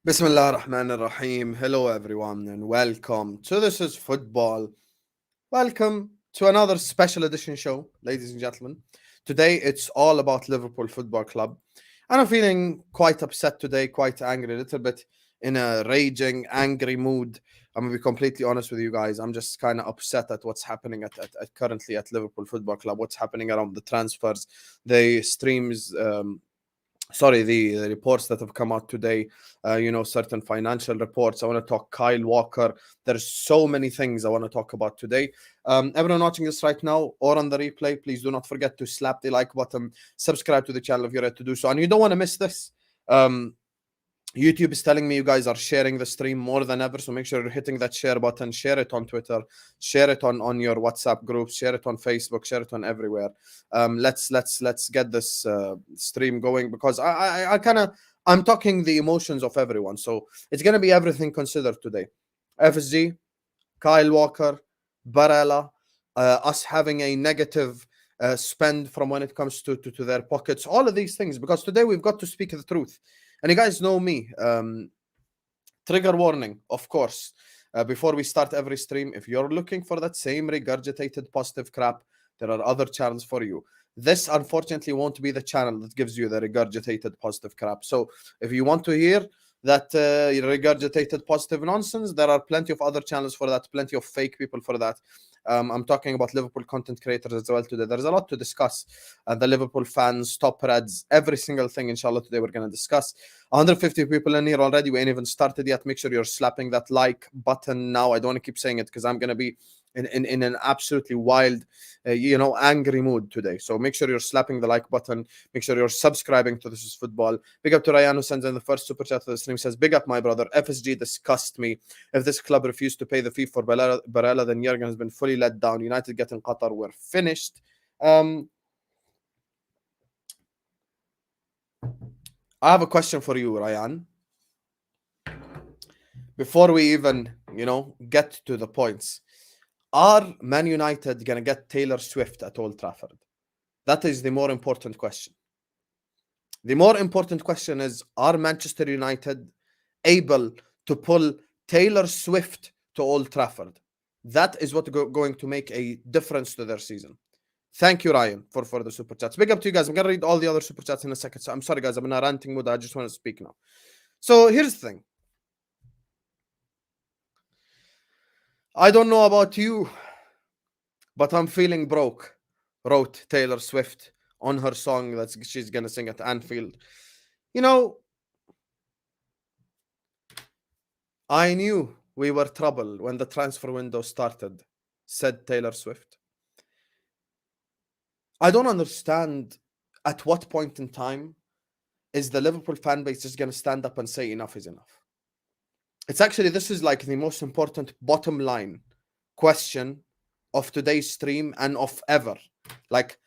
Bismillah ar-Rahman ar-Rahim. Hello everyone and welcome to This is Football. Welcome to another special edition show, ladies and gentlemen. Today it's all about Liverpool Football Club. And I'm feeling quite upset today, quite angry, a little bit in a raging, angry mood. I'm going to be completely honest with you guys. I'm just kind of upset at what's happening at currently at Liverpool Football Club, what's happening around the transfers, the streams, the reports that have come out today, certain financial reports. I want to talk Kyle Walker. There's so many things I want to talk about today. Everyone watching this right now or on the replay, please do not forget to slap the like button, subscribe to the channel if you're ready to do so, and you don't want to miss this. YouTube is telling me you guys are sharing the stream more than ever, so make sure you're hitting that share button. Share it on Twitter, share it on your WhatsApp groups, share it on Facebook, share it on everywhere. Let's get this stream going, because I'm talking the emotions of everyone, so it's gonna be everything considered today. FSG, Kyle Walker, Barella, us having a negative spend from when it comes to their pockets, all of these things, because today we've got to speak the truth. And you guys know me. Trigger warning, of course. Before we start every stream, if you're looking for that same regurgitated positive crap, there are other channels for you. This, unfortunately, won't be the channel that gives you the regurgitated positive crap. So if you want to hear that regurgitated positive nonsense, there are plenty of other channels for that, plenty of fake people for that. I'm talking about Liverpool content creators as well today. There's a lot to discuss. The Liverpool fans, top Reds, every single thing, inshallah, today we're going to discuss. 150 people in here already. We ain't even started yet. Make sure you're slapping that like button now. I don't want to keep saying it because I'm going to be in an absolutely wild, angry mood today. So make sure you're slapping the like button. Make sure you're subscribing to This is Football. Big up to Ryan, who sends in the first super chat of the stream. Says, big up, my brother. FSG disgust me. If this club refused to pay the fee for Barella, then Jurgen has been fully let down. United get in Qatar. We're finished. I have a question for you, Ryan. Before we even, get to the points. Are Man United going to get Taylor Swift at Old Trafford? That is the more important question. The more important question is, are Manchester United able to pull Taylor Swift to Old Trafford? That is what's going to make a difference to their season. Thank you, Ryan, for the super chats. Big up to you guys. I'm going to read all the other super chats in a second. So I'm sorry, guys. I'm in a ranting mood. I just want to speak now. So here's the thing. I don't know about you, but I'm feeling broke, wrote Taylor Swift on her song that she's going to sing at Anfield. I knew we were trouble when the transfer window started, said Taylor Swift. I don't understand at what point in time is the Liverpool fan base just going to stand up and say enough is enough. This is like the most important bottom line question of today's stream and of ever. Like,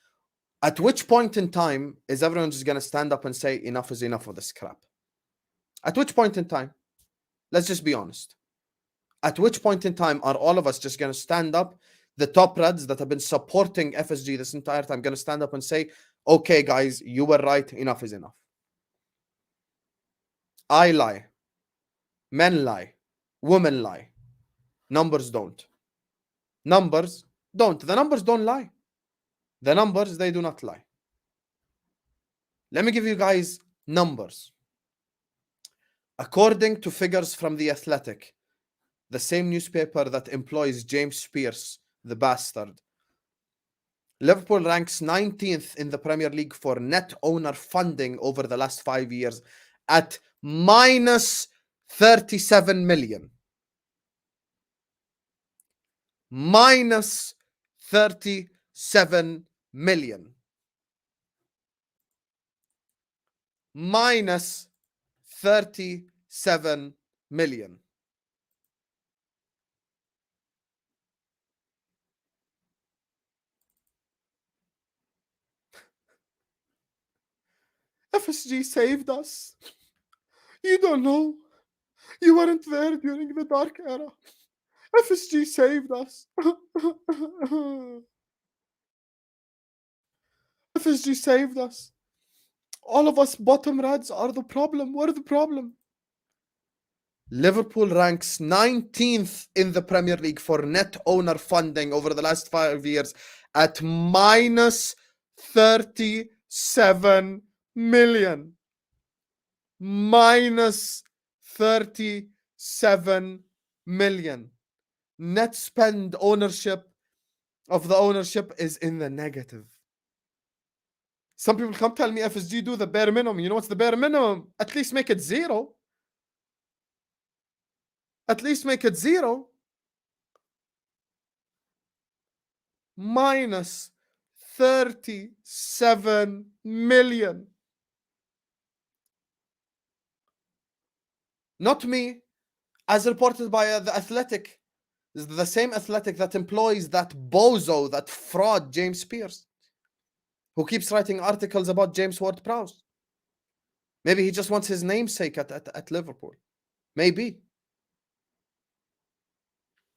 at which point in time is everyone just going to stand up and say enough is enough of this crap? At which point in time? Let's just be honest. At which point in time are all of us just going to stand up, the top Reds that have been supporting FSG this entire time, going to stand up and say, okay, guys, you were right, enough is enough? I lie. Men lie. Women lie. Numbers don't. Numbers don't. The numbers don't lie. The numbers, they do not lie. Let me give you guys numbers. According to figures from The Athletic, the same newspaper that employs James Pearce, the bastard, Liverpool ranks 19th in the Premier League for net owner funding over the last 5 years at minus 37 million. Minus 37 million. Minus 37 million. FSG saved us. You don't know. You weren't there during the dark era. FSG saved us. FSG saved us. All of us bottom Reds are the problem. We're the problem. Liverpool ranks 19th in the Premier League for net owner funding over the last 5 years at minus 37 million. Minus 37 million. Net spend ownership of the ownership is in the negative. Some people come tell me FSG do the bare minimum. You know what's the bare minimum? At least make it zero. At least make it zero. Minus 37 million. Not me. As reported by The Athletic. This is the same Athletic that employs that bozo, that fraud, James Pearce, who keeps writing articles about James Ward-Prowse. Maybe he just wants his namesake at Liverpool. Maybe.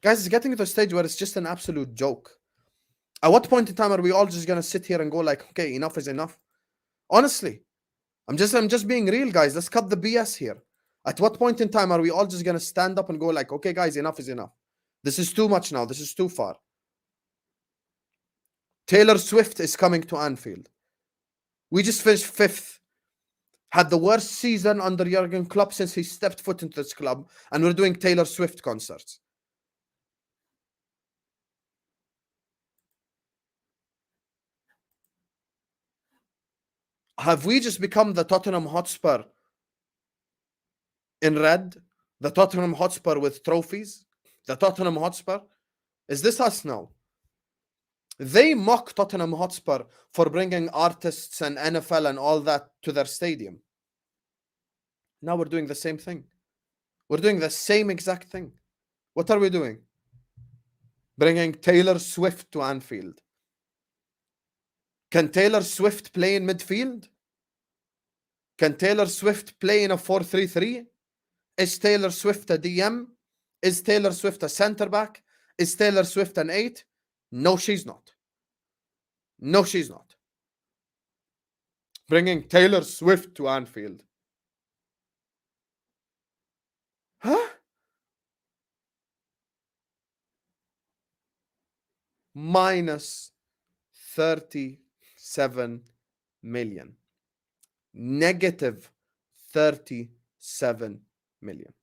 Guys, it's getting to the stage where it's just an absolute joke. At what point in time are we all just going to sit here and go like, okay, enough is enough? Honestly, I'm just being real, guys. Let's cut the BS here. At what point in time are we all just going to stand up and go like, okay, guys, enough is enough? This is too much now. This is too far. Taylor Swift is coming to Anfield. We just finished 5th. Had the worst season under Jurgen Klopp since he stepped foot into this club. And we're doing Taylor Swift concerts. Have we just become the Tottenham Hotspur in red? The Tottenham Hotspur with trophies? The Tottenham Hotspur? Is this us now? They mock Tottenham Hotspur for bringing artists and NFL and all that to their stadium. Now we're doing the same thing. We're doing the same exact thing. What are we doing? Bringing Taylor Swift to Anfield. Can Taylor Swift play in midfield? Can Taylor Swift play in a 4-3-3? Is Taylor Swift a DM? Is Taylor Swift a centre back? Is Taylor Swift an 8? No, she's not. No, she's not. Bringing Taylor Swift to Anfield. Huh? Minus 37 million. Negative 37 million.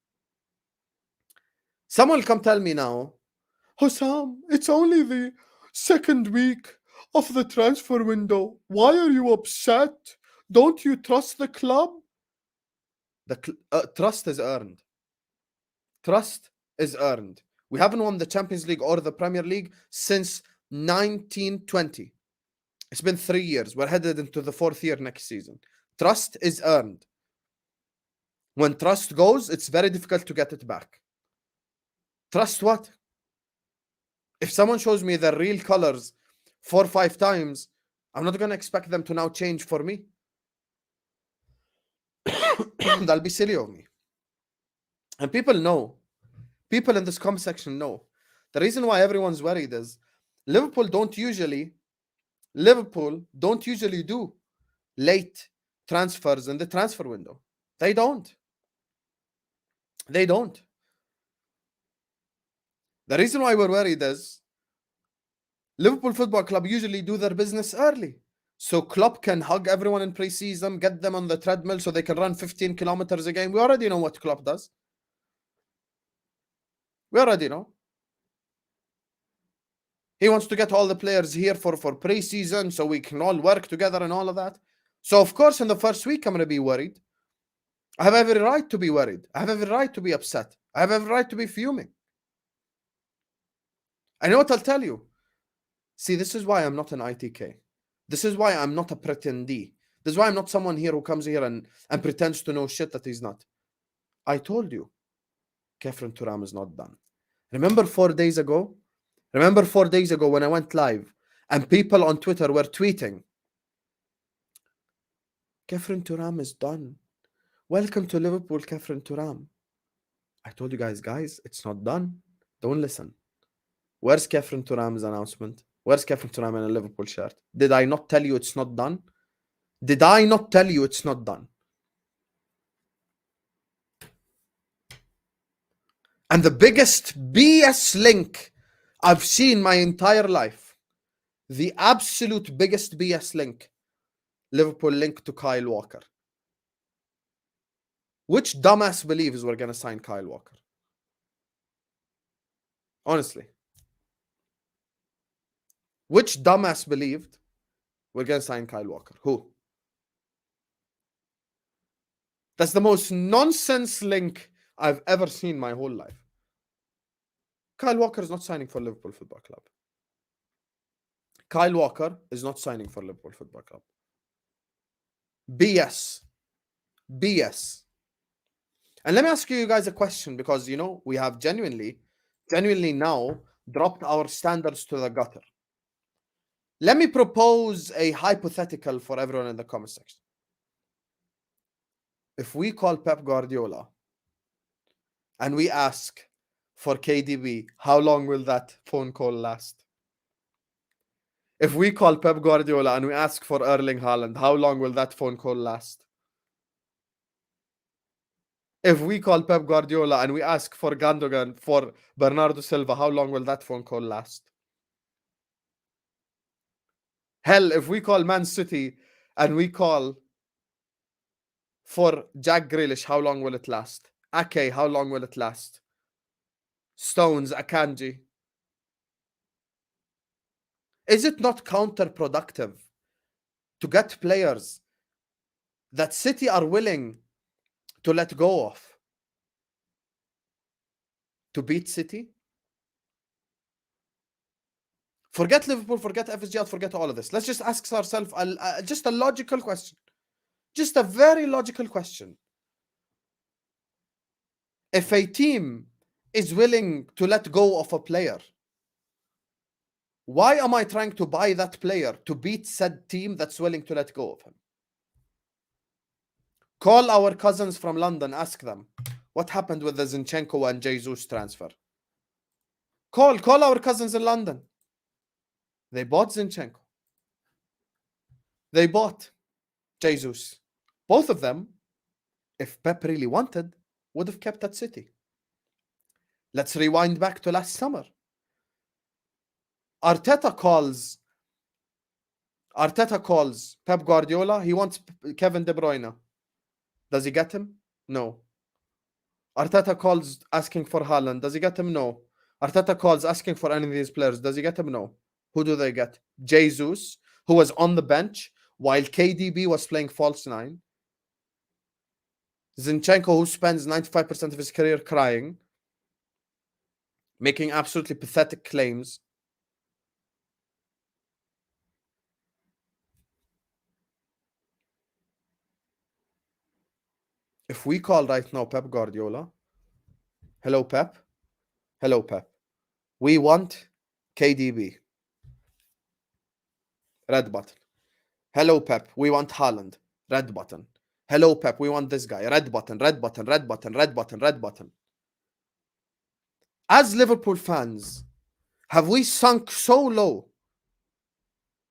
Someone will come tell me now, Hossam, it's only the second week of the transfer window. Why are you upset? Don't you trust the club? The trust is earned. Trust is earned. We haven't won the Champions League or the Premier League since 1920. It's been 3 years. We're headed into the 4th year next season. Trust is earned. When trust goes, it's very difficult to get it back. Trust what? If someone shows me their real colors 4 or 5 times, I'm not going to expect them to now change for me. That'll be silly of me. And people know. People in this comment section know. The reason why everyone's worried is Liverpool don't usually do late transfers in the transfer window. They don't. They don't. The reason why we're worried is Liverpool Football Club usually do their business early. So Klopp can hug everyone in pre-season, get them on the treadmill so they can run 15 kilometers a game. We already know what Klopp does. We already know. He wants to get all the players here for pre-season so we can all work together and all of that. So, of course, in the first week, I'm going to be worried. I have every right to be worried. I have every right to be upset. I have every right to be fuming. I know what I'll tell you. See, this is why I'm not an ITK. This is why I'm not a pretendee. This is why I'm not someone here who comes here and pretends to know shit that he's not. I told you, Kefren Thuram is not done. Remember 4 days ago? Remember 4 days ago when I went live and people on Twitter were tweeting, Kefren Thuram is done. Welcome to Liverpool, Kefren Thuram. I told you guys, it's not done. Don't listen. Where's Kefren Thuram's announcement? Where's Kefren Thuram in a Liverpool shirt? Did I not tell you it's not done? Did I not tell you it's not done? And the biggest BS link I've seen my entire life, the absolute biggest BS link, Liverpool link to Kyle Walker. Which dumbass believes we're going to sign Kyle Walker? Honestly. Which dumbass believed we're going to sign Kyle Walker? Who? That's the most nonsense link I've ever seen my whole life. Kyle Walker is not signing for Liverpool Football Club. Kyle Walker is not signing for Liverpool Football Club. BS. BS. And let me ask you guys a question, because, you know, we have genuinely now dropped our standards to the gutter. Let me propose a hypothetical for everyone in the comment section. If we call Pep Guardiola and we ask for KDB, how long will that phone call last? If we call Pep Guardiola and we ask for Erling Haaland, how long will that phone call last? If we call Pep Guardiola and we ask for Gundogan, for Bernardo Silva, how long will that phone call last? Hell, if we call Man City and we call for Jack Grealish, how long will it last? Ake, how long will it last? Stones, Akanji. Is it not counterproductive to get players that City are willing to let go of to beat City? Forget Liverpool, forget FSG OUT, forget all of this. Let's just ask ourselves just a logical question. Just a very logical question. If a team is willing to let go of a player, why am I trying to buy that player to beat said team that's willing to let go of him? Call our cousins from London, ask them what happened with the Zinchenko and Jesus transfer. Call our cousins in London. They bought Zinchenko. They bought Jesus. Both of them, if Pep really wanted, would have kept at City. Let's rewind back to last summer. Arteta calls Pep Guardiola. He wants Kevin De Bruyne. Does he get him? No. Arteta calls asking for Haaland. Does he get him? No. Arteta calls asking for any of these players. Does he get him? No. Who do they get? Jesus, who was on the bench while KDB was playing false nine. Zinchenko, who spends 95% of his career crying, making absolutely pathetic claims. If we call right now Pep Guardiola, hello Pep, we want KDB, red button. Hello Pep, we want Haaland, red button. Hello Pep, we want this guy, red button. As Liverpool fans, have we sunk so low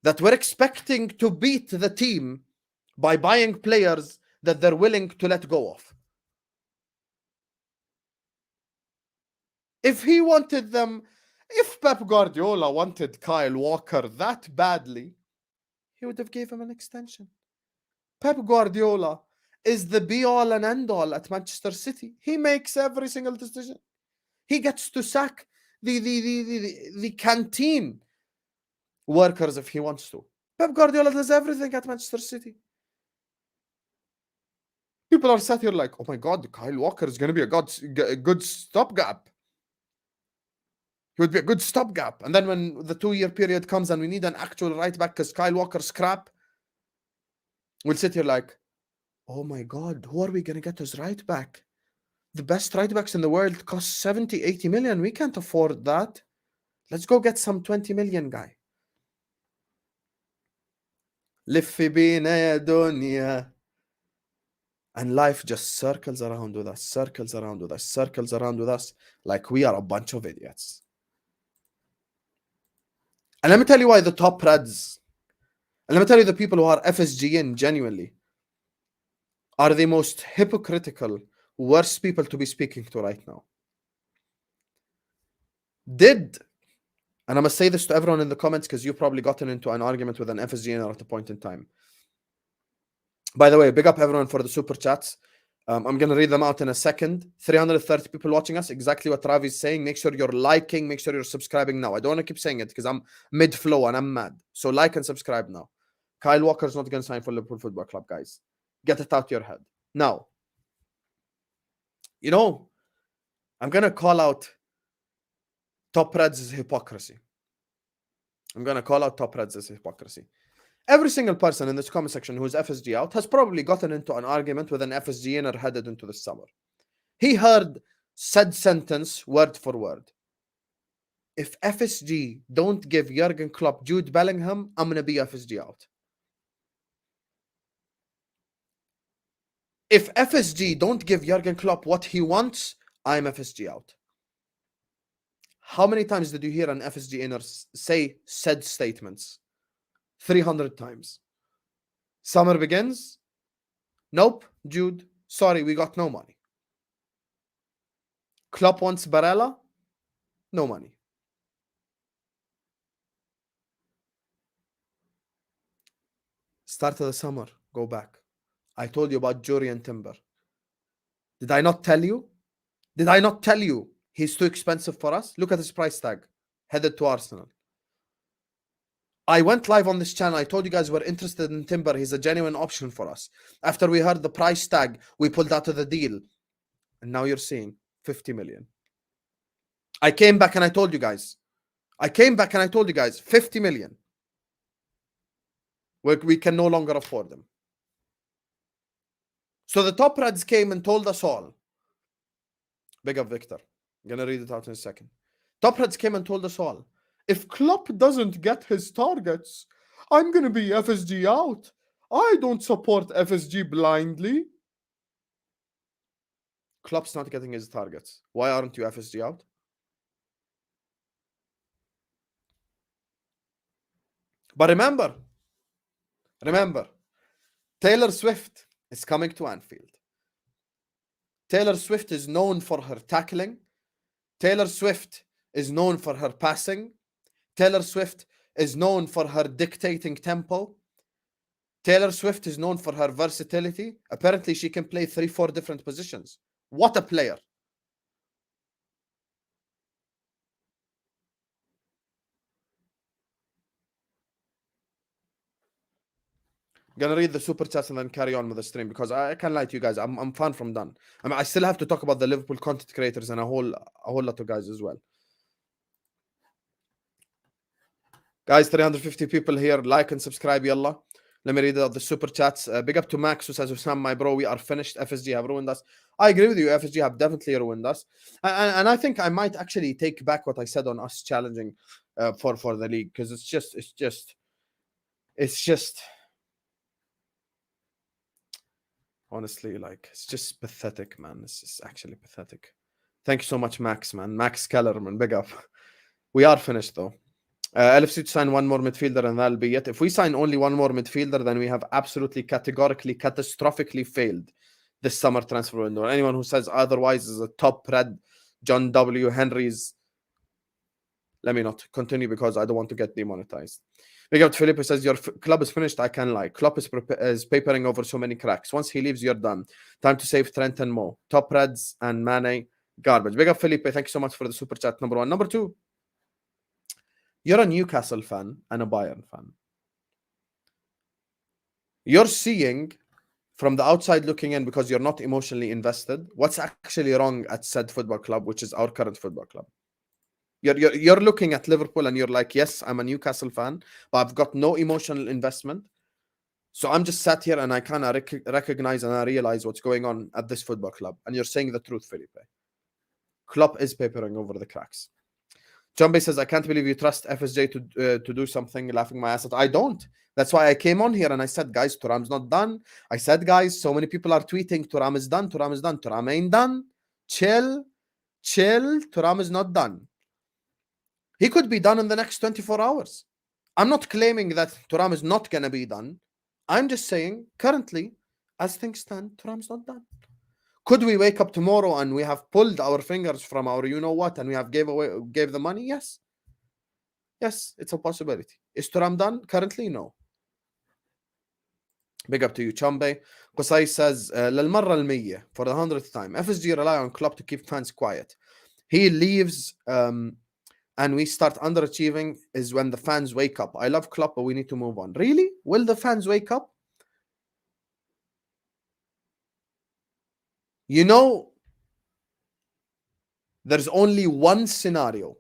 that we're expecting to beat the team by buying players that they're willing to let go of? If he wanted them, if Pep Guardiola wanted Kyle Walker that badly, he would have gave him an extension. Pep Guardiola is the be-all and end-all at Manchester City. He makes every single decision. He gets to sack the canteen workers if he wants to. Pep Guardiola does everything at Manchester City. People are sat here like, oh my God, Kyle Walker is going to be a good stopgap. He would be a good stopgap. And then when the 2-year period comes and we need an actual right back because Kyle Walker's crap, we'll sit here like, oh my God, who are we going to get as right back? The best right backs in the world cost 70, 80 million. We can't afford that. Let's go get some 20 million guy. Liffi bina ya dunya. And life just circles around with us, like we are a bunch of idiots. And let me tell you why the top Reds, and let me tell you the people who are FSG in genuinely, are the most hypocritical, worst people to be speaking to right now. and I must say this to everyone in the comments because you've probably gotten into an argument with an FSG owner at a point in time. By the way, big up everyone for the super chats. I'm going to read them out in a second. 330 people watching us. Exactly what Ravi is saying. Make sure you're liking. Make sure you're subscribing now. I don't want to keep saying it because I'm mid-flow and I'm mad. So like and subscribe now. Kyle Walker's not going to sign for Liverpool Football Club, guys. Get it out your head. Now, I'm going to call out Top Reds' hypocrisy. Every single person in this comment section who's FSG out has probably gotten into an argument with an FSG inner headed into the summer. He heard said sentence word for word. If FSG don't give Jurgen Klopp Jude Bellingham, I'm going to be FSG out. If FSG don't give Jurgen Klopp what he wants, I'm FSG out. How many times did you hear an FSG inner say said statements? 300 times. Summer begins. Nope, Jude. Sorry, we got no money. Klopp wants Barella. No money. Start of the summer. Go back. I told you about Jory and Timber. Did I not tell you? He's too expensive for us? Look at his price tag. Headed to Arsenal. I went live on this channel. I told you guys we're interested in Timber. He's a genuine option for us. After we heard the price tag, we pulled out of the deal. And now you're seeing 50 million. I came back and I told you guys. 50 million. We can no longer afford them. So the top Reds came and told us all. Big up Victor. I'm going to read it out in a second. Top Reds came and told us all. If Klopp doesn't get his targets, I'm going to be FSG out. I don't support FSG blindly. Klopp's not getting his targets. Why aren't you FSG out? But remember, Taylor Swift is coming to Anfield. Taylor Swift is known for her tackling. Taylor Swift is known for her passing. Taylor Swift is known for her dictating tempo. Taylor Swift is known for her versatility. Apparently, she can play 3-4 different positions. What a player. I'm gonna read the super chats and then carry on with the stream because I can't lie to you guys. I'm far from done. I still have to talk about the Liverpool content creators and a whole lot of guys as well. Guys, 350 people here. Like and subscribe, yalla. Let me read out the super chats. Big up to Max who says, Sam, my bro, we are finished. FSG have ruined us. I agree with you. FSG have definitely ruined us. And I think I might actually take back what I said on us challenging for the league because it's just honestly, like, it's just pathetic, man. It's just actually pathetic. Thank you so much, Max, man. Max Kellerman, big up. We are finished, though. LFC to sign one more midfielder, and that'll be it. If we sign only one more midfielder, then we have absolutely, categorically, catastrophically failed this summer transfer window. Anyone who says otherwise is a top red. John W. Henry's. Let me not continue because I don't want to get demonetized. Big up to Philip who says, your club is finished. I can lie. Klopp is papering over so many cracks. Once he leaves, you're done. Time to save Trent and Mo. Top Reds and Mane, garbage. Big up Felipe. Thank you so much for the super chat, number one. Number two, you're a Newcastle fan and a Bayern fan. You're seeing from the outside looking in because you're not emotionally invested what's actually wrong at said football club, which is our current football club. You're looking at Liverpool and you're like, yes, I'm a Newcastle fan, but I've got no emotional investment. So I'm just sat here and I kind of recognize and I realize what's going on at this football club. And you're saying the truth, Felipe. Klopp is papering over the cracks. Jumbe says, I can't believe you trust FSJ to do something, laughing my ass off. I don't. That's why I came on here and I said, guys, Thuram's not done. I said, guys, so many people are tweeting, Thuram is done, Thuram is done. Thuram ain't done. Chill. Thuram is not done. He could be done in the next 24 hours. I'm not claiming that Thuram is not going to be done. I'm just saying, currently, as things stand, Thuram's not done. Could we wake up tomorrow and we have pulled our fingers from our you-know-what and we have gave the money? Yes. Yes, it's a possibility. Is Thuram done? Currently, no. Big up to you, Chambe. Qusay says, للمرة المية, for the 100th time, FSG rely on Klopp to keep fans quiet. He leaves and we start underachieving is when the fans wake up. I love Klopp, but we need to move on. Really? Will the fans wake up? You know, there's only one scenario.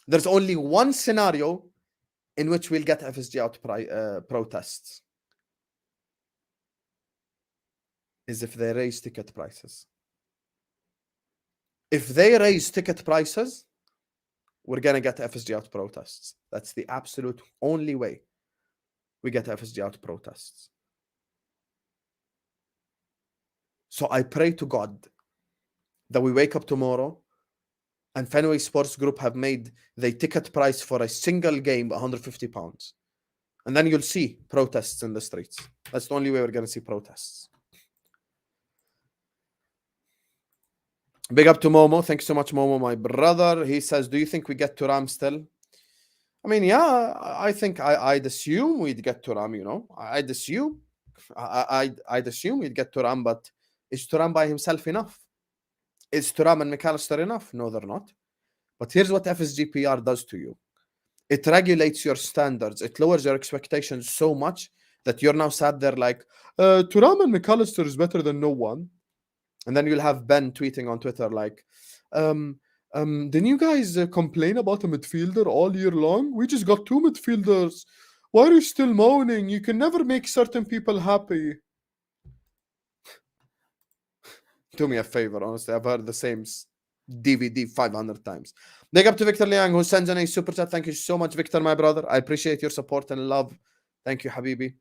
There's only one scenario in which we'll get FSG out protests. Is if they raise ticket prices. If they raise ticket prices, we're going to get FSG out protests. That's the absolute only way we get FSG out protests. So I pray to God that we wake up tomorrow and Fenway Sports Group have made the ticket price for a single game £150. And then you'll see protests in the streets. That's the only way we're going to see protests. Big up to Momo. Thanks so much, Momo, my brother. He says, do you think we get Thuram still? I mean, yeah, I think I'd assume we'd get Thuram, you know. I'd assume we'd get Thuram, but is Thuram by himself enough? Is Thuram and MacAllister enough? No, they're not. But here's what FSG PR does to you. It regulates your standards. It lowers your expectations so much that you're now sat there like, Thuram and MacAllister is better than no one. And then you'll have Ben tweeting on Twitter like, didn't you guys complain about a midfielder all year long? We just got 2 midfielders. Why are you still moaning? You can never make certain people happy. Do me a favor, honestly. I've heard the same DVD 500 times. Big up to Victor Liang, who sends in a super chat. Thank you so much, Victor, my brother. I appreciate your support and love. Thank you, Habibi.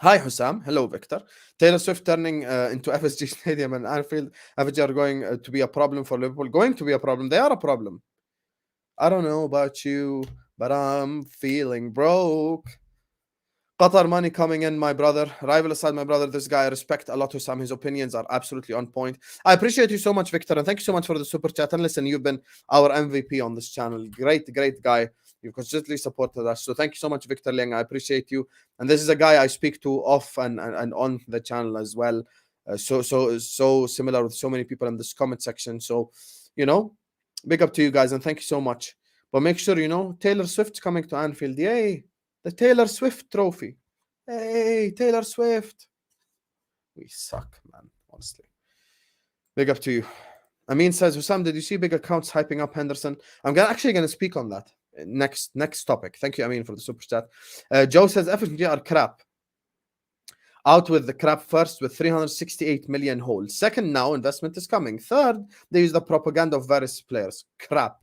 Hi, Hussam. Hello, Victor. Taylor Swift turning into FSG Stadium and Anfield. FSG are going to be a problem for Liverpool. Going to be a problem. They are a problem. I don't know about you, but I'm feeling broke. Qatar money coming in, my brother. Rival aside, my brother, this guy I respect a lot, Hussam. His opinions are absolutely on point. I appreciate you so much, Victor, and thank you so much for the super chat. And listen, you've been our MVP on this channel. Great guy. You've consistently supported us. So thank you so much, Victor Liang. I appreciate you. And this is a guy I speak to off and on the channel as well. So similar with so many people in this comment section. So, you know, big up to you guys and thank you so much. But make sure, you know, Taylor Swift's coming to Anfield. Yay! The Taylor Swift trophy. Hey, Taylor Swift. We suck, man, honestly. Big up to you. Amin says, Hussam, did you see big accounts hyping up Henderson? I'm actually going to speak on that. Next topic. Thank you, Amin, for the super chat. Joe says FSG are crap. Out with the crap first with 368 million hole. Second, now investment is coming. Third, they use the propaganda of various players. Crap.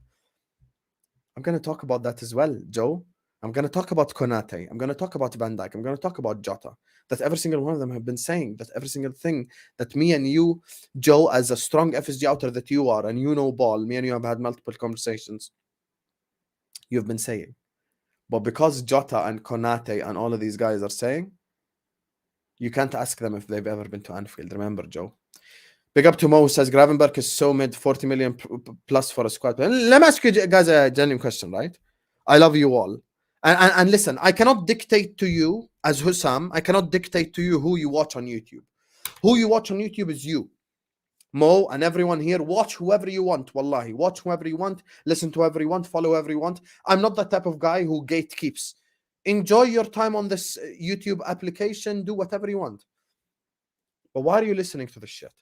I'm going to talk about that as well, Joe. I'm going to talk about Konate. I'm going to talk about Van Dijk. I'm going to talk about Jota. That every single one of them have been saying. That every single thing that me and you, Joe, as a strong FSG outer that you are, and you know ball, me and you have had multiple conversations. You've been saying. But because Jota and Konate and all of these guys are saying, you can't ask them if they've ever been to Anfield. Remember, Joe. Big up to Mo, who says Gravenberch is so mid, 40 million plus for a squad. Let me ask you guys a genuine question, right? I love you all. And listen, I cannot dictate to you, as Hussam, I cannot dictate to you who you watch on YouTube. Who you watch on YouTube is you. Mo and everyone here, watch whoever you want, wallahi. Watch whoever you want, listen to whoever you want, follow whoever you want. I'm not that type of guy who gatekeeps. Enjoy your time on this YouTube application, do whatever you want. But why are you listening to this shit?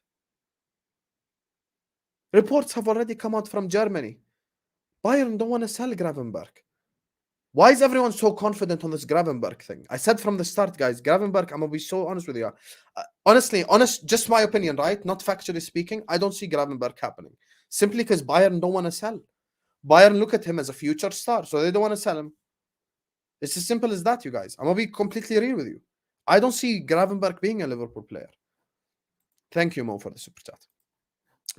Reports have already come out from Germany. Bayern don't want to sell Gravenberch. Why is everyone so confident on this Gravenberch thing? I said from the start, guys, Gravenberch, I'm going to be so honest with you. Honestly, just my opinion, right? Not factually speaking, I don't see Gravenberch happening. Simply because Bayern don't want to sell. Bayern look at him as a future star, so they don't want to sell him. It's as simple as that, you guys. I'm going to be completely real with you. I don't see Gravenberch being a Liverpool player. Thank you, Mo, for the super chat.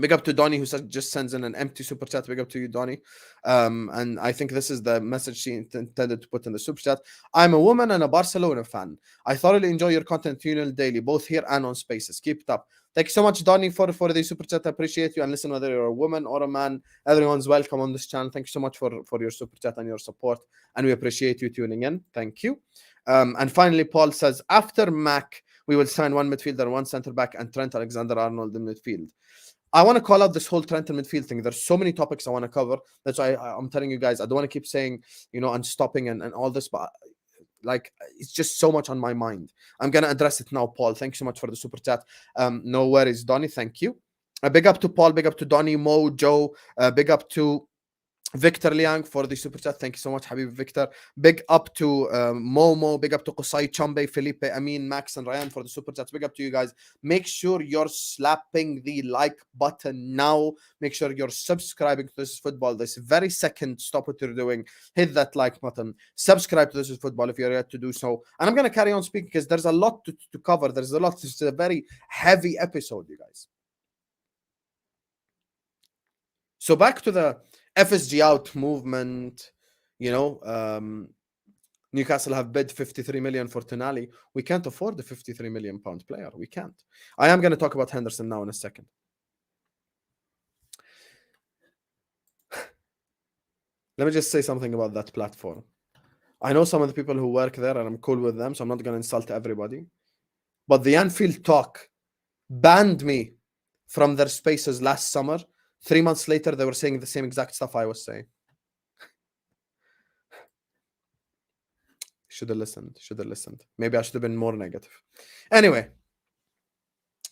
Big up to Donnie, who just sends in an empty super chat. Big up to you, Donnie. And I think this is the message she intended to put in the super chat. I'm a woman and a Barcelona fan. I thoroughly enjoy your content daily, both here and on Spaces. Keep it up. Thank you so much, Donnie, for the super chat. I appreciate you. And listen, whether you're a woman or a man, everyone's welcome on this channel. Thank you so much for your super chat and your support. And we appreciate you tuning in. Thank you. And finally, Paul says, after Mac, we will sign one midfielder, one centre back, and Trent Alexander-Arnold in midfield. I want to call out this whole Trent and midfield thing. There's so many topics I want to cover. That's why I'm telling you guys, I don't want to keep saying, and stopping and all this, but like, it's just so much on my mind. I'm going to address it now, Paul. Thank you so much for the super chat. No worries, Donnie. Thank you. Big up to Paul. Big up to Donnie, Mo, Joe. Big up to Victor Liang for the super chat. Thank you so much, Habib Victor. Big up to Momo. Big up to Qusay, Chambe, Felipe, Amin, Max, and Ryan for the super chats. Big up to you guys. Make sure you're slapping the like button now. Make sure you're subscribing to This Is Football. This very second, stop what you're doing. Hit that like button. Subscribe to This Is Football if you're yet to do so. And I'm going to carry on speaking because there's a lot to cover. There's a lot. It's a very heavy episode, you guys. So back to the FSG out movement, Newcastle have bid 53 million for Tonali. We can't afford the 53 million pound player. We can't. I am going to talk about Henderson now in a second. Let me just say something about that platform. I know some of the people who work there and I'm cool with them, so I'm not going to insult everybody. But the Anfield Talk banned me from their spaces last summer. 3 months later, they were saying the same exact stuff I was saying. Should have listened. Maybe I should have been more negative. Anyway,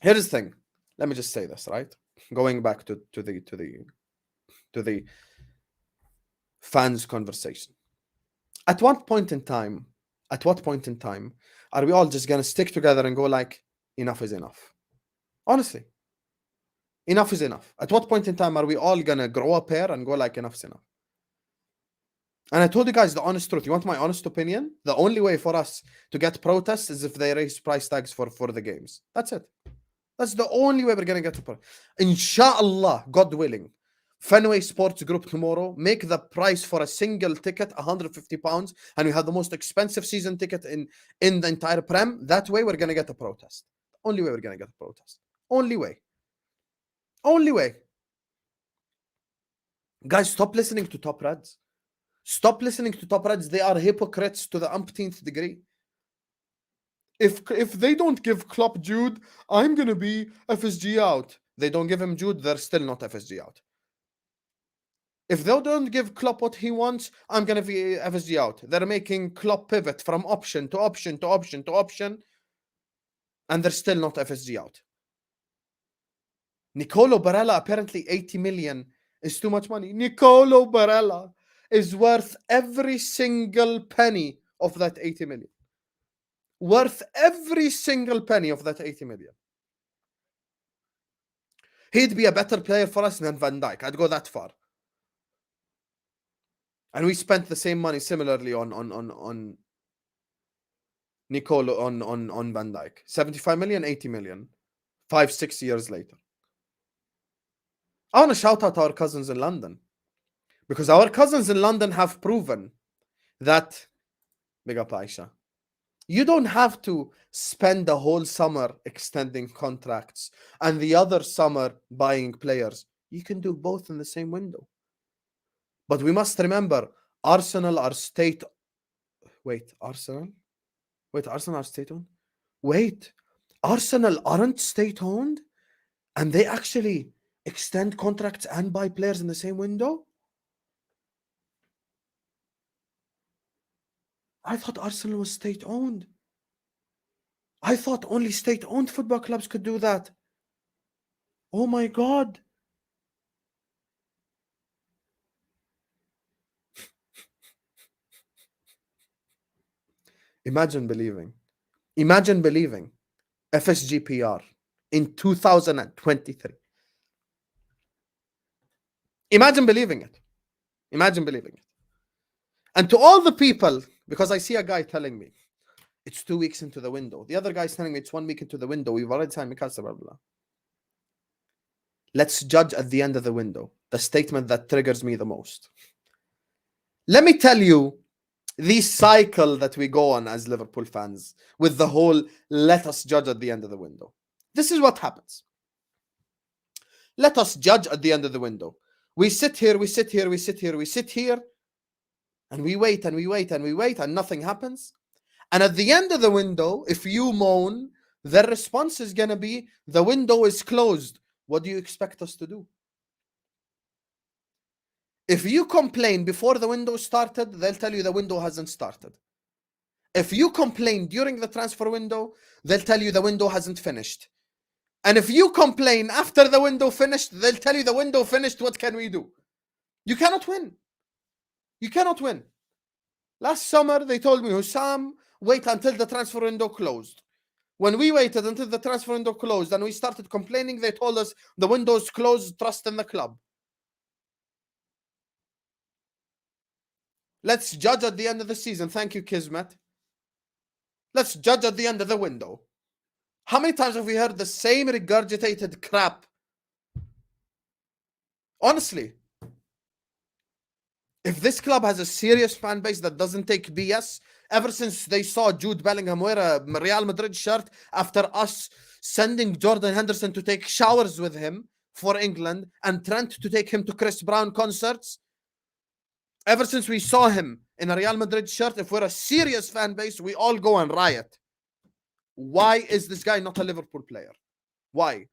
here's the thing. Let me just say this, right? Going back to the fans conversation. At what point in time are we all just gonna stick together and go like, enough is enough? Honestly. Enough is enough. At what point in time are we all gonna grow up here and go like, enough is enough? And I told you guys the honest truth. You want my honest opinion? The only way for us to get protests is if they raise price tags for the games. That's it. That's the only way we're gonna get to protest. Inshallah, God willing, Fenway Sports Group tomorrow make the price for a single ticket £150, and we have the most expensive season ticket in the entire Prem. That way we're gonna get a protest. Only way we're gonna get a protest. Only way. Only way. Guys, stop listening to Top Reds. Stop listening to Top Reds. They are hypocrites to the umpteenth degree. If they don't give Klopp Jude, I'm going to be FSG out. They don't give him Jude, they're still not FSG out. If they don't give Klopp what he wants, I'm going to be FSG out. They're making Klopp pivot from option to option to option to option, and they're still not FSG out. Nicolo Barella, apparently 80 million is too much money. Nicolo Barella is worth every single penny of that 80 million. Worth every single penny of that 80 million. He'd be a better player for us than Van Dijk. I'd go that far. And we spent the same money similarly on Nicolo, on Van Dijk. 75 million, 80 million. 5-6 years later. I want to shout out our cousins in London, because our cousins in London have proven that, big up Aisha, you don't have to spend the whole summer extending contracts and the other summer buying players. You can do both in the same window. But we must remember, Arsenal are state... Arsenal are state-owned? Arsenal aren't state-owned? And they actually extend contracts and buy players in the same window? I thought Arsenal was state-owned. I thought only state-owned football clubs could do that. Oh my God. Imagine believing FSG PR in 2023. Imagine believing it. And to all the people, because I see a guy telling me it's 2 weeks into the window. The other guy's telling me it's 1 week into the window. We've already signed MacAllister, blah, blah, blah. Let's judge at the end of the window. The statement that triggers me the most. Let me tell you the cycle that we go on as Liverpool fans with the whole let us judge at the end of the window. This is what happens. Let us judge at the end of the window. We sit here, we sit here, we sit here, we sit here, and we wait and we wait and we wait, and nothing happens. And at the end of the window, if you moan, their response is going to be, the window is closed. What do you expect us to do? If you complain before the window started, they'll tell you the window hasn't started. If you complain during the transfer window, they'll tell you the window hasn't finished. And if you complain after the window finished, they'll tell you the window finished, what can we do? You cannot win. You cannot win. Last summer, they told me, Hussam, wait until the transfer window closed. When we waited until the transfer window closed and we started complaining, they told us the window's closed, trust in the club. Let's judge at the end of the season. Thank you, Kismet. Let's judge at the end of the window. How many times have we heard the same regurgitated crap? Honestly, if this club has a serious fan base that doesn't take BS, ever since they saw Jude Bellingham wear a Real Madrid shirt after us sending Jordan Henderson to take showers with him for England and Trent to take him to Chris Brown concerts, ever since we saw him in a Real Madrid shirt, if we're a serious fan base, we all go and riot. Why is this guy not a Liverpool player? Why?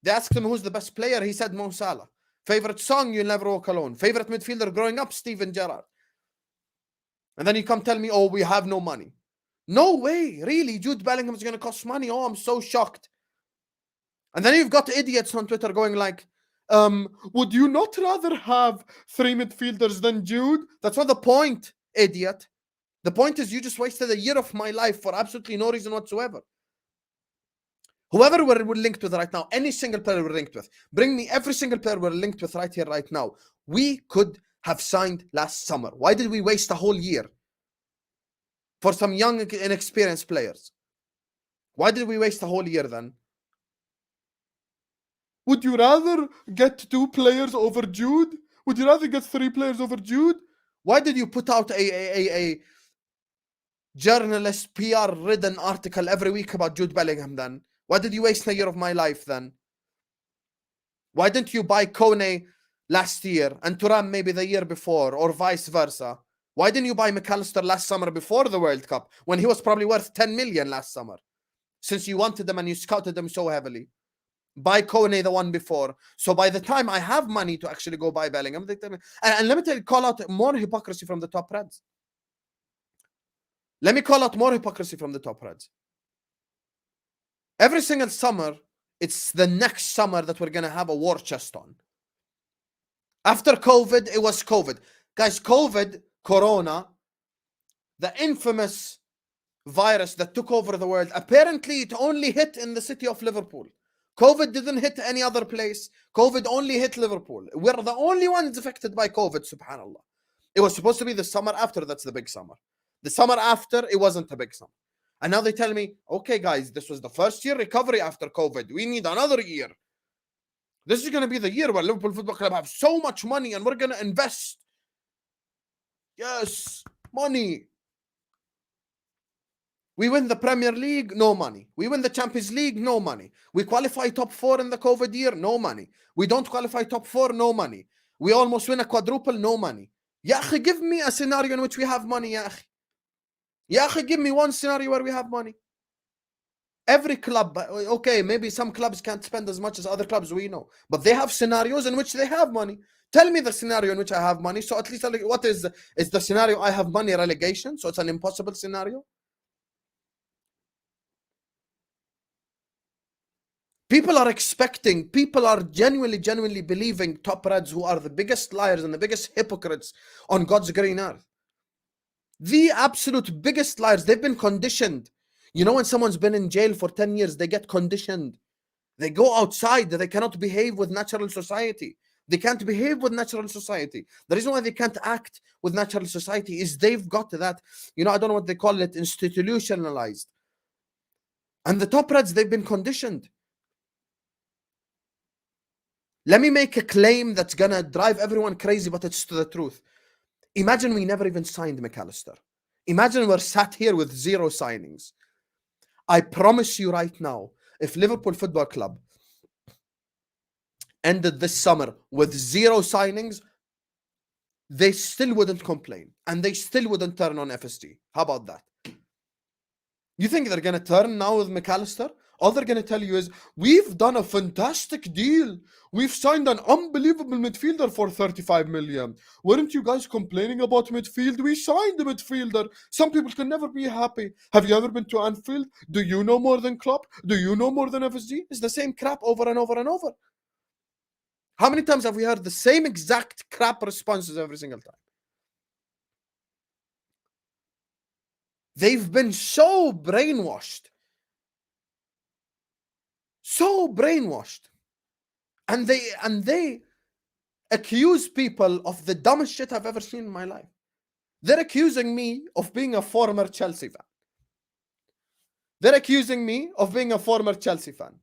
They asked him who's the best player. He said Mo Salah. Favorite song, You'll Never Walk Alone. Favorite midfielder growing up, Steven Gerrard. And then you come tell me, oh, we have no money. No way. Really? Jude Bellingham is going to cost money? Oh, I'm so shocked. And then you've got idiots on Twitter going like, would you not rather have 3 midfielders than Jude? That's not the point, idiot. The point is you just wasted a year of my life for absolutely no reason whatsoever. Whoever we're linked with right now, any single player we're linked with, bring me every single player we're linked with right here, right now. We could have signed last summer. Why did we waste a whole year for some young, inexperienced players? Why did we waste a whole year then? Would you rather get 2 players over Jude? Would you rather get 3 players over Jude? Why did you put out a journalist PR-ridden article every week about Jude Bellingham then? Why did you waste a year of my life then? Why didn't you buy Kone last year and Thuram maybe the year before, or vice versa? Why didn't you buy MacAllister last summer before the World Cup when he was probably worth 10 million last summer? Since you wanted them and you scouted them so heavily. Buy Kone the one before. So by the time I have money to actually go buy Bellingham, and let me tell you, call out more hypocrisy from the top Reds. Let me call out more hypocrisy from the top Reds. Every single summer, it's the next summer that we're going to have a war chest on. After COVID, it was COVID. Guys, COVID, Corona, the infamous virus that took over the world, apparently it only hit in the city of Liverpool. COVID didn't hit any other place. COVID only hit Liverpool. We're the only ones affected by COVID, subhanAllah. It was supposed to be the summer after, that's the big summer. The summer after, it wasn't a big summer. And now they tell me, okay, guys, this was the first year recovery after COVID. We need another year. This is going to be the year where Liverpool Football Club have so much money and we're going to invest. Yes, money. We win the Premier League, no money. We win the Champions League, no money. We qualify top 4 in the COVID year, no money. We don't qualify top 4, no money. We almost win a quadruple, no money. Ya akhi, give me a scenario in which we have money, ya akhi. Ya akhi, give me one scenario where we have money. Every club, okay, maybe some clubs can't spend as much as other clubs, we know. But they have scenarios in which they have money. Tell me the scenario in which I have money. So at least, what is the scenario? I have money, relegation. So it's an impossible scenario. People are genuinely believing top Reds, who are the biggest liars and the biggest hypocrites on God's green earth. The absolute biggest liars. They've been conditioned. You know, when someone's been in jail for 10 years, they get conditioned. They go outside. They cannot behave with natural society. They can't behave with natural society. The reason why they can't act with natural society is they've got that, you know, I don't know what they call it, institutionalized. And the top Reds, they've been conditioned. Let me make a claim that's going to drive everyone crazy, but it's to the truth. Imagine we never even signed MacAllister. Imagine we're sat here with 0 signings. I promise you right now, if Liverpool Football Club ended this summer with 0 signings, they still wouldn't complain and they still wouldn't turn on FSG. How about that? You think they're going to turn now with MacAllister? All they're going to tell you is, we've done a fantastic deal. We've signed an unbelievable midfielder for 35 million. Weren't you guys complaining about midfield? We signed a midfielder. Some people can never be happy. Have you ever been to Anfield? Do you know more than Klopp? Do you know more than FSG? It's the same crap over and over and over. How many times have we heard the same exact crap responses every single time? They've been so brainwashed. So brainwashed. And they accuse people of the dumbest shit I've ever seen in my life. They're accusing me of being a former Chelsea fan. They're accusing me of being a former Chelsea fan.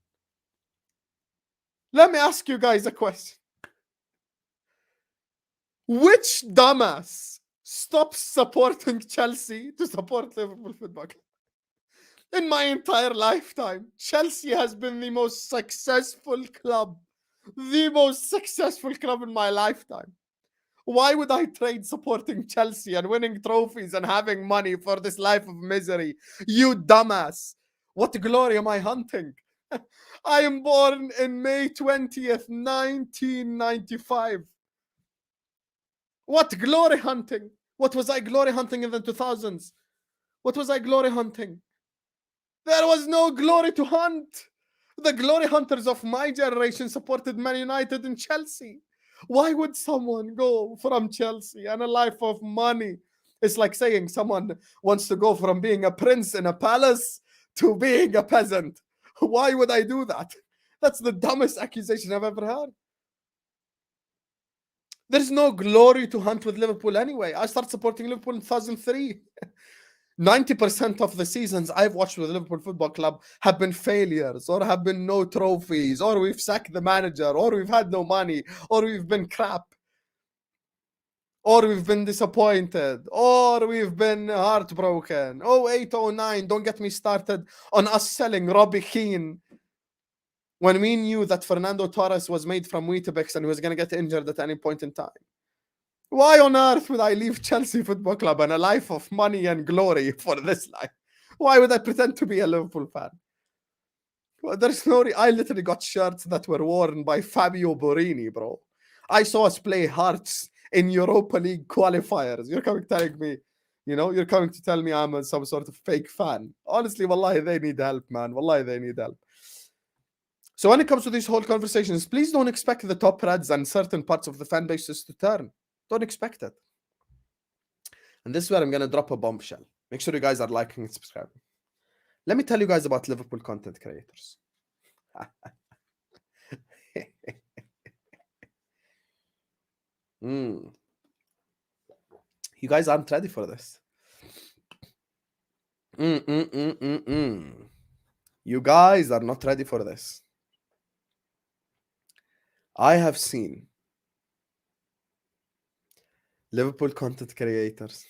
Let me ask you guys a question. Which dumbass stops supporting Chelsea to support Liverpool Football Club? In my entire lifetime, Chelsea has been the most successful club. The most successful club in my lifetime. Why would I trade supporting Chelsea and winning trophies and having money for this life of misery? You dumbass. What glory am I hunting? I am born in May 20th, 1995. What glory hunting? What was I glory hunting in the 2000s? What was I glory hunting? There was no glory to hunt. The glory hunters of my generation supported Man United and Chelsea. Why would someone go from Chelsea and a life of money? It's like saying someone wants to go from being a prince in a palace to being a peasant. Why would I do that? That's the dumbest accusation I've ever heard. There's no glory to hunt with Liverpool anyway. I started supporting Liverpool in 2003. 90% of the seasons I've watched with Liverpool Football Club have been failures, or have been no trophies, or we've sacked the manager, or we've had no money, or we've been crap, or we've been disappointed, or we've been heartbroken. 08, 09, don't get me started on us selling Robbie Keane when we knew that Fernando Torres was made from Weetabix and he was going to get injured at any point in time. Why on earth would I leave Chelsea Football Club and a life of money and glory for this life? Why would I pretend to be a Liverpool fan? Well, there's no... I literally got shirts that were worn by Fabio Borini, bro. I saw us play Hearts in Europa League qualifiers. You're coming telling me, you're coming to tell me I'm some sort of fake fan. Honestly, wallahi, they need help, man. Wallahi, they need help. So when it comes to these whole conversations, please don't expect the top Reds and certain parts of the fan bases to turn. Don't expect it. And this is where I'm going to drop a bombshell. Make sure you guys are liking and subscribing. Let me tell you guys about Liverpool content creators. You guys aren't ready for this. You guys are not ready for this. I have seen Liverpool content creators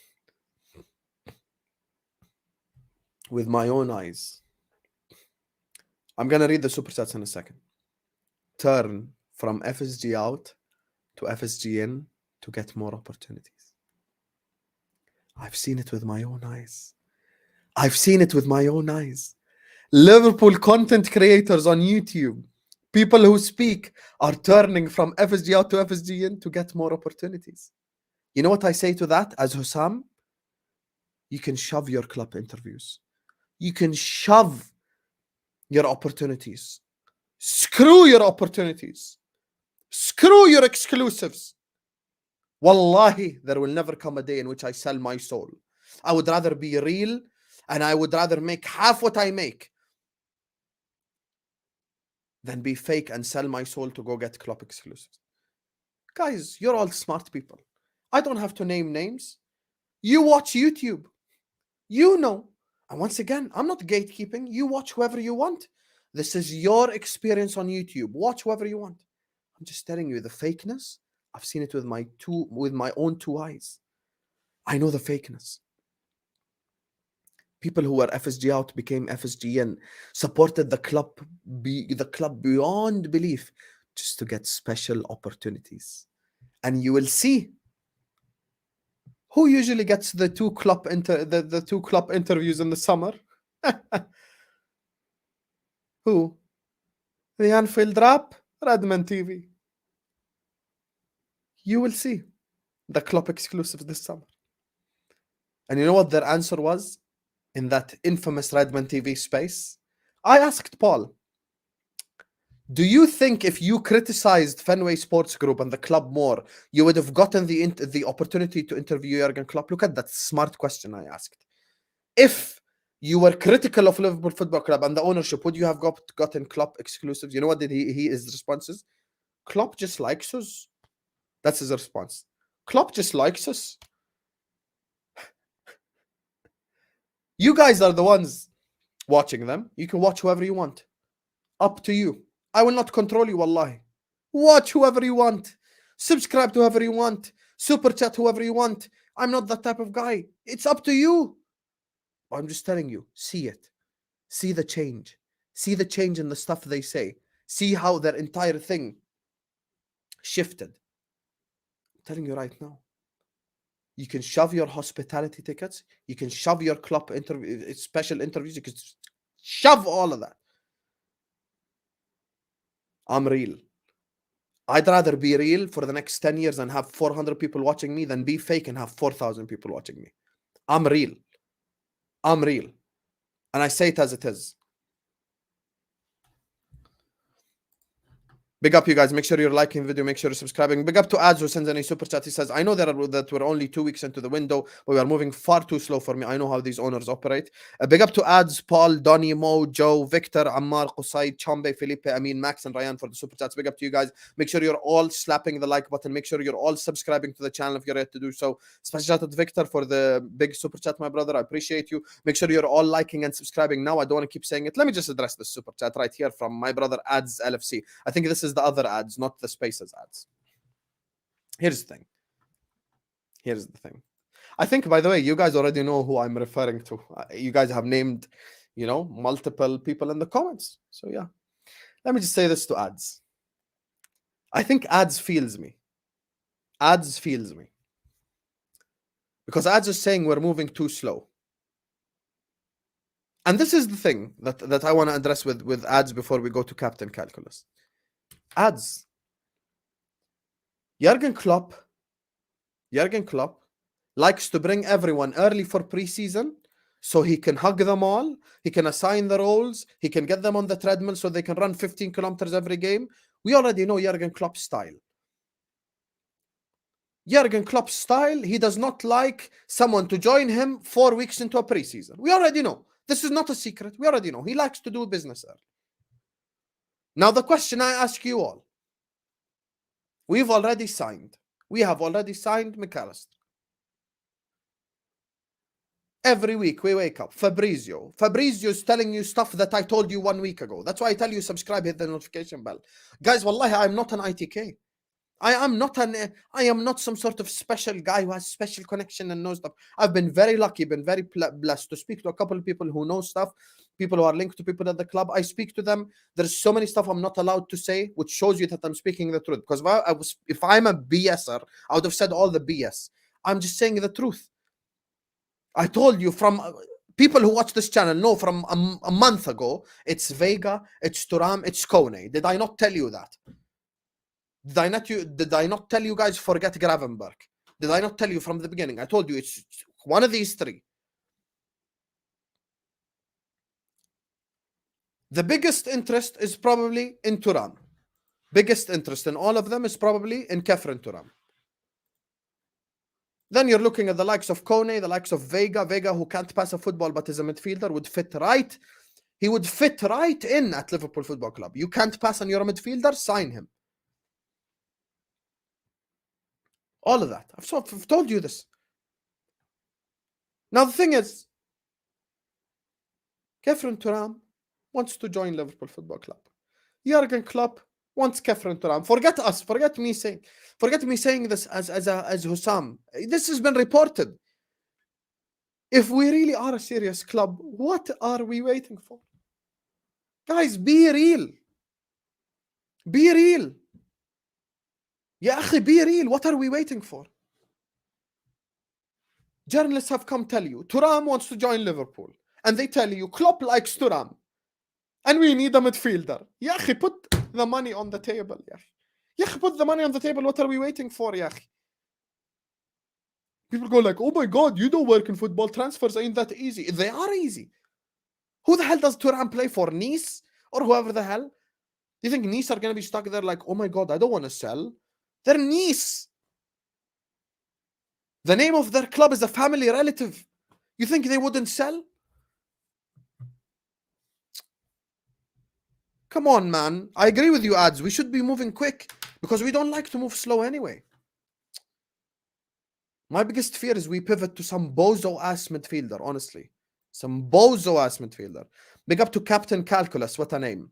with my own eyes. I'm going to read the super chats in a second. Turn from FSG out to FSG in to get more opportunities. I've seen it with my own eyes. I've seen it with my own eyes. Liverpool content creators on YouTube, people who speak, are turning from FSG out to FSG in to get more opportunities. You know what I say to that as Hussam? You can shove your club interviews. You can shove your opportunities. Screw your opportunities. Screw your exclusives. Wallahi, there will never come a day in which I sell my soul. I would rather be real, and I would rather make half what I make than be fake and sell my soul to go get club exclusives. Guys, you're all smart people. I don't have to name names. You watch YouTube. You know. And once again, I'm not gatekeeping. You watch whoever you want. This is your experience on YouTube. Watch whoever you want. I'm just telling you the fakeness. I've seen it with my own two eyes. I know the fakeness. People who were FSG out became FSG in, supported the club beyond belief, just to get special opportunities. And you will see who usually gets the two Klopp interviews in the summer. Who? The Anfield Rap, Redman TV. You will see the Klopp exclusives this summer. And you know what their answer was in that infamous Redman TV space? I asked Paul, do you think if you criticized Fenway Sports Group and the club more, you would have gotten the opportunity to interview Jurgen Klopp? Look at that smart question I asked. If you were critical of Liverpool Football Club and the ownership, would you have gotten Klopp exclusives? You know what his response is? Klopp just likes us. That's his response. Klopp just likes us. You guys are the ones watching them. You can watch whoever you want. Up to you. I will not control you, wallahi. Watch whoever you want. Subscribe to whoever you want. Super chat whoever you want. I'm not that type of guy. It's up to you. I'm just telling you, see it. See the change. See the change in the stuff they say. See how their entire thing shifted. I'm telling you right now. You can shove your hospitality tickets. You can shove your club special interviews. You can shove all of that. I'm real. I'd rather be real for the next 10 years and have 400 people watching me than be fake and have 4,000 people watching me. I'm real. I'm real. And I say it as it is. Big up, you guys. Make sure you're liking the video. Make sure you're subscribing. Big up to Ads who sends in a super chat. He says, I know that we're only 2 weeks into the window, but we are moving far too slow for me. I know how these owners operate. Big up to Ads, Paul, Donny, Mo, Joe, Victor, Ammar, Qusay, Chambe, Felipe, Amin, Max, and Ryan for the super chats. Big up to you guys. Make sure you're all slapping the like button. Make sure you're all subscribing to the channel if you're yet to do so. Special shout out to Victor for the big super chat, my brother. I appreciate you. Make sure you're all liking and subscribing now. I don't want to keep saying it. Let me just address this super chat right here from my brother Ads LFC. I think this is the other ads, not the Spaces ads. Here's the thing. I think, by the way, you guys already know who I'm referring to. You guys have named, multiple people in the comments. So yeah, let me just say this to Ads. I think Ads feels me. Ads feels me. Because Ads is saying we're moving too slow. And this is the thing that I want to address with Ads before we go to Captain Calculus. Ads. Jurgen Klopp likes to bring everyone early for preseason so he can hug them all, he can assign the roles, he can get them on the treadmill so they can run 15 kilometers every game. We already know Jurgen Klopp's style. Jurgen Klopp's style, he does not like someone to join him 4 weeks into a preseason. We already know. This is not a secret. We already know. He likes to do business early. Now the question I ask you all, we have already signed MacAllister. Every week we wake up. Fabrizio is telling you stuff that I told you 1 week ago. That's why I tell you subscribe, hit the notification bell. Guys, wallahi, I'm not an ITK. I am not some sort of special guy who has special connection and knows stuff. I've been very lucky, been very blessed to speak to a couple of people who know stuff, people who are linked to people at the club. I speak to them. There's so many stuff I'm not allowed to say, which shows you that I'm speaking the truth. Because if I'm a BSer, I would have said all the BS. I'm just saying the truth. I told you from people who watch this channel know from a month ago, it's Vega, it's Thuram, it's Kone. Did I not tell you that? Did I not tell you guys forget Gravenberg? Did I not tell you from the beginning? I told you it's one of these three. The biggest interest is probably in Thuram. Biggest interest in all of them is probably in Kefren Thuram. Then you're looking at the likes of Kone, the likes of Vega, who can't pass a football but is a midfielder, would fit right. He would fit right in at Liverpool Football Club. You can't pass and you're a midfielder, sign him. All of that. I've told you this. Now the thing is, Kefren Thuram wants to join Liverpool Football Club. Jurgen Klopp wants Kefren Thuram. Forget us. Forget me saying this as Hussam. This has been reported. If we really are a serious club, what are we waiting for? Guys, be real. Be real. Ya akhi, be real. What are we waiting for? Journalists have come tell you Thuram wants to join Liverpool, and they tell you Klopp likes Thuram, and we need a midfielder. Ya akhi, put the money on the table. Ya akhi, put the money on the table. What are we waiting for? Ya akhi? People go like, oh my god, you don't work in football. Transfers ain't that easy. They are easy. Who the hell does Thuram play for? Nice or whoever the hell? Do you think Nice are going to be stuck there like, oh my god, I don't want to sell? They're Nice. The name of their club is a family relative. You think they wouldn't sell? Come on, man. I agree with you, ads. We should be moving quick because we don't like to move slow anyway. My biggest fear is we pivot to some bozo-ass midfielder, honestly. Some bozo-ass midfielder. Big up to Captain Calculus. What a name.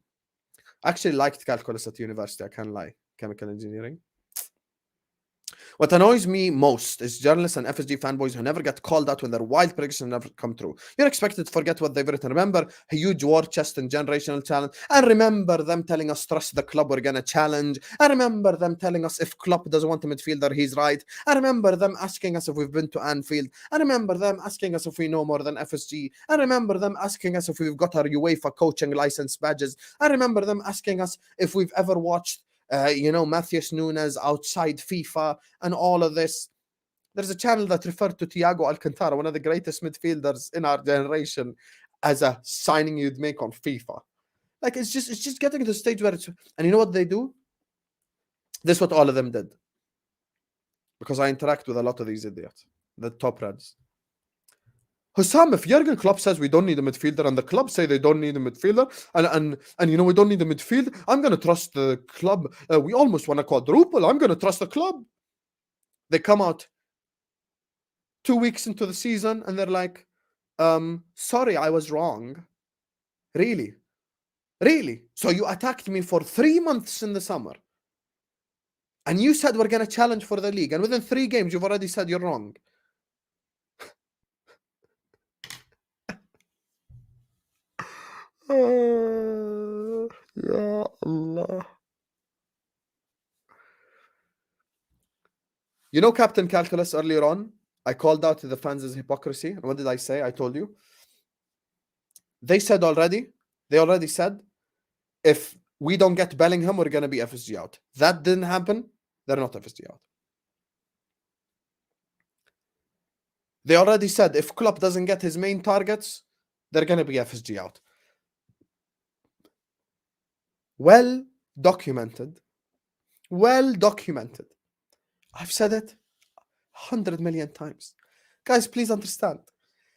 I actually liked calculus at university. I can't lie. Chemical engineering. What annoys me most is journalists and FSG fanboys who never get called out when their wild predictions never come true. You're expected to forget what they've written. Remember a huge war chest and generational challenge. And remember them telling us trust the club, we're going to challenge. And remember them telling us if Klopp doesn't want a midfielder, he's right. And remember them asking us if we've been to Anfield. And remember them asking us if we know more than FSG. And remember them asking us if we've got our UEFA coaching license badges. And remember them asking us if we've ever watched Matheus Nunez outside FIFA and all of this. There's a channel that referred to Thiago Alcantara, one of the greatest midfielders in our generation, as a signing you'd make on FIFA. Like, it's just getting to the stage where it's... And you know what they do? This is what all of them did. Because I interact with a lot of these idiots, the top Reds. Hussam, if Jurgen Klopp says we don't need a midfielder and the club say they don't need a midfielder and we don't need a midfield, I'm going to trust the club. We almost won a quadruple. I'm going to trust the club. They come out 2 weeks into the season and they're like, sorry, I was wrong. Really? So you attacked me for 3 months in the summer and you said we're going to challenge for the league, and within 3 games you've already said you're wrong. Ya Allah. You know Captain Calculus earlier on? I called out to the fans as hypocrisy. And what did I say? I told you. They already said, if we don't get Bellingham, we're going to be FSG out. That didn't happen. They're not FSG out. They already said, if Klopp doesn't get his main targets, they're going to be FSG out. Well documented. I've said it 100 million times. Guys, please understand.